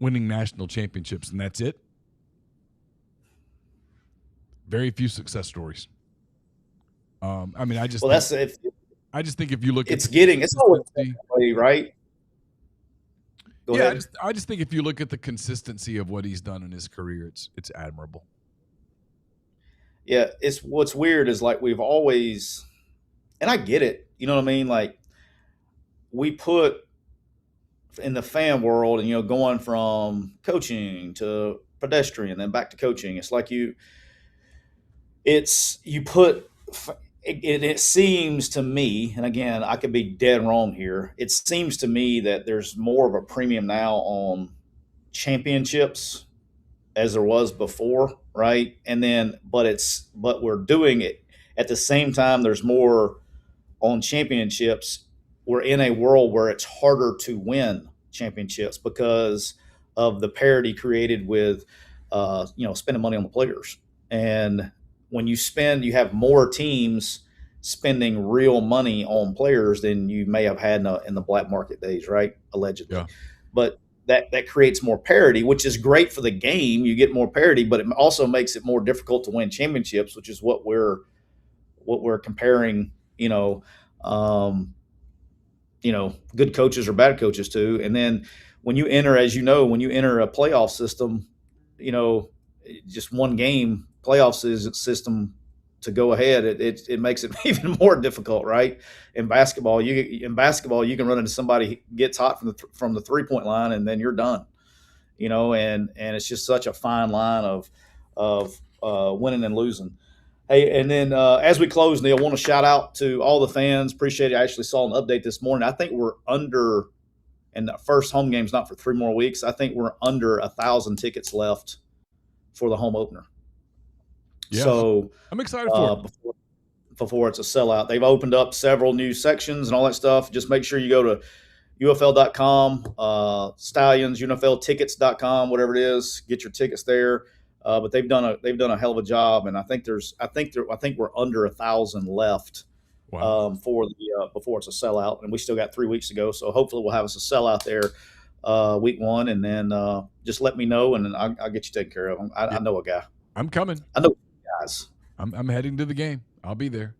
winning national championships and that's it, very few success stories. I just think if you look it's always that way, right? I just think if you look at the consistency of what he's done in his career, it's admirable. Yeah, it's what's weird is like we've always, and I get it. You know what I mean? Like we put in the fan world, and going from coaching to pedestrian, then back to coaching. It's like you put. It seems to me, and again, I could be dead wrong here. It seems to me that there's more of a premium now on championships as there was before, right? And then, but we're doing it at the same time. There's more on championships. We're in a world where it's harder to win championships because of the parity created with, spending money on the players. And when you have more teams spending real money on players than you may have had in the black market days, right? Allegedly. Yeah. But that creates more parity, which is great for the game. You get more parity, but it also makes it more difficult to win championships, which is what we're comparing, good coaches or bad coaches to. And then when you enter a playoff system, just one game playoff system to go ahead, it makes it even more difficult, right? In basketball, you can run into somebody who gets hot from the 3-point line, and then you're done. And it's just such a fine line of winning and losing. Hey, and then as we close, Neal, I want to shout out to all the fans. Appreciate it. I actually saw an update this morning. I think we're under, and the first home game's not for 3 more weeks. I think we're under 1,000 tickets left for the home opener. Yeah, so I'm excited for it. Before it's a sellout. They've opened up several new sections and all that stuff. Just make sure you go to UFL.com, Stallions, UFLtickets.com, whatever it is. Get your tickets there. But they've done a hell of a job, and I think we're under 1,000 left. Wow. For the before it's a sellout, and we still got 3 weeks to go. So hopefully we'll have us a sellout there week one, and then just let me know, and then I'll get you taken care of. I know a guy. I'm coming. I know guys. I'm heading to the game. I'll be there.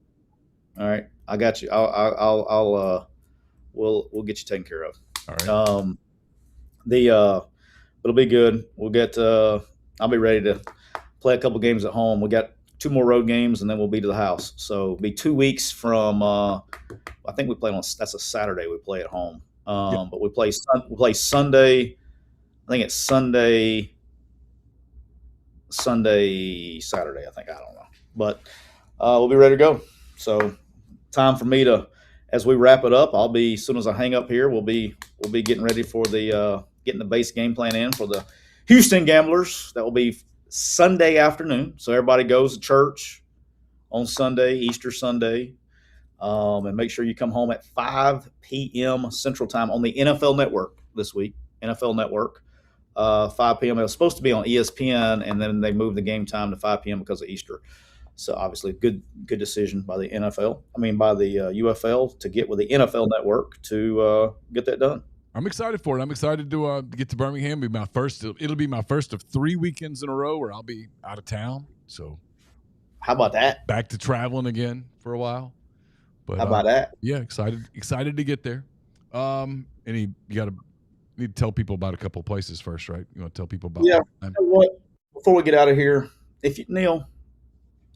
All right, I got you. We'll get you taken care of. All right. It'll be good. We'll get. I'll be ready to play a couple games at home. We got 2 more road games, and then we'll be to the house. So it'll be 2 weeks from. I think we play on. That's a Saturday. We play at home. Yep. But we play Sunday. I think it's Sunday, Saturday. I think, I don't know, but we'll be ready to go. So time for me to, as we wrap it up, I'll be, as soon as I hang up here, we'll be getting ready for the getting the base game plan in for the Houston Gamblers. That will be Sunday afternoon. So everybody goes to church on Sunday, Easter Sunday. And make sure you come home at 5 p.m. Central Time on the NFL Network this week. NFL Network, 5 p.m. It was supposed to be on ESPN, and then they moved the game time to 5 p.m. because of Easter. So obviously, good decision by the NFL. by the UFL to get with the NFL Network to get that done. I'm excited for it. I'm excited to get to Birmingham. It'll be my first of 3 weekends in a row where I'll be out of town. So, how about that? Back to traveling again for a while. But, how about that? Yeah, excited to get there. You need to tell people about a couple of places first, right? You want to tell people about? Yeah. You know what? Before we get out of here, Neal,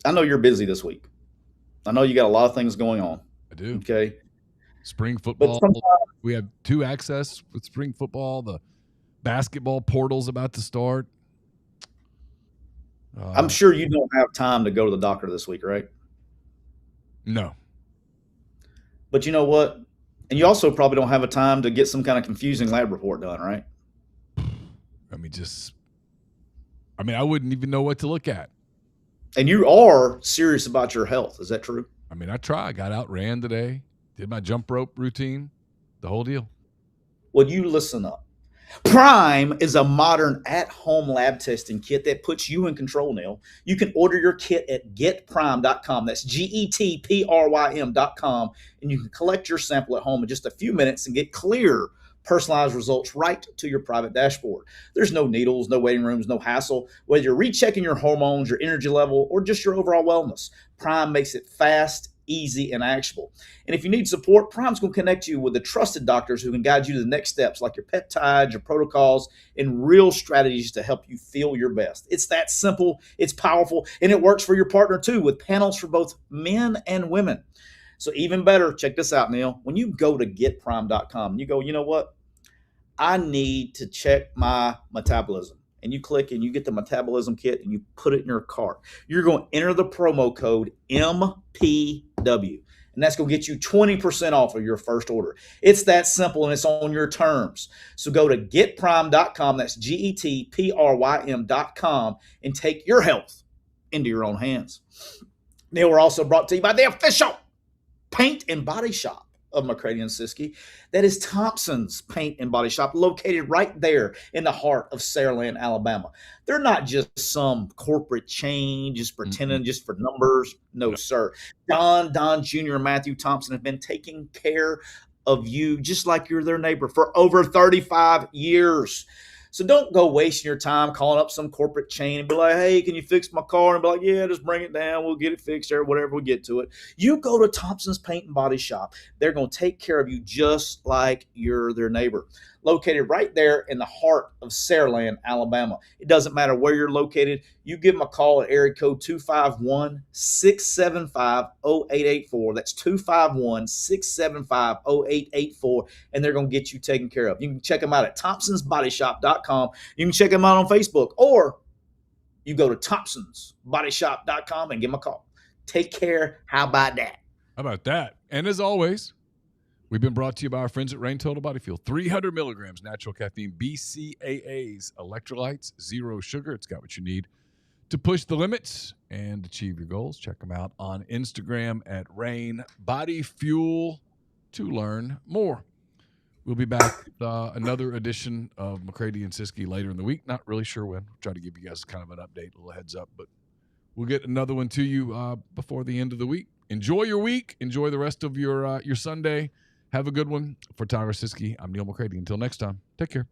I know you're busy this week. I know you got a lot of things going on. I do. Okay. Spring football. We have 2 access with spring football. The basketball portal's about to start. I'm sure you don't have time to go to the doctor this week, right? No. But you know what? And you also probably don't have a time to get some kind of confusing lab report done, right? I wouldn't even know what to look at. And you are serious about your health. Is that true? I try. I got out, ran today, did my jump rope routine, the whole deal. Well, you listen up. Prime is a modern at-home lab testing kit that puts you in control, Neal. You can order your kit at getprime.com. That's GETPRYM.com. And you can collect your sample at home in just a few minutes and get clear, personalized results right to your private dashboard. There's no needles, no waiting rooms, no hassle. Whether you're rechecking your hormones, your energy level, or just your overall wellness, Prime makes it fast, easy, and actionable. And if you need support, Prime's going to connect you with the trusted doctors who can guide you to the next steps, like your peptides, your protocols, and real strategies to help you feel your best. It's that simple, it's powerful, and it works for your partner too, with panels for both men and women. So even better, check this out, Neal. When you go to getprime.com, you go, you know what? I need to check my metabolism. And you click and you get the metabolism kit and you put it in your cart. You're going to enter the promo code MPW. And that's going to get you 20% off of your first order. It's that simple, and it's on your terms. So go to getprime.com. That's GETPRYM.com, and take your health into your own hands. Neal, we're also brought to you by the official paint and body shop of McCready and Siskey. That is Thompson's Paint and Body Shop, located right there in the heart of Saraland, Alabama. They're not just some corporate chain just pretending just for numbers. No, sir. Don Jr. and Matthew Thompson have been taking care of you just like you're their neighbor for over 35 years. So don't go wasting your time calling up some corporate chain and be like, hey, can you fix my car? And be like, yeah, just bring it down. We'll get it fixed there, whatever we get to it. You go to Thompson's Paint and Body Shop. They're going to take care of you just like you're their neighbor. Located right there in the heart of Saraland, Alabama. It doesn't matter where you're located. You give them a call at area code 251-675-0884. That's 251-675-0884, and they're going to get you taken care of. You can check them out at thompsonsbodyshop.com. You can check them out on Facebook, or you go to thompsonsbodyshop.com and give them a call. Take care. How about that? How about that? And as always, we've been brought to you by our friends at Rain Total Body Fuel. 300 milligrams natural caffeine, BCAAs, electrolytes, zero sugar. It's got what you need to push the limits and achieve your goals. Check them out on Instagram at Rain Body Fuel to learn more. We'll be back with another edition of McCready and Siskey later in the week. Not really sure when. We'll try to give you guys kind of an update, a little heads up, but we'll get another one to you before the end of the week. Enjoy your week. Enjoy the rest of your Sunday. Have a good one. For Tyler Siskey, I'm Neal McCready. Until next time, take care.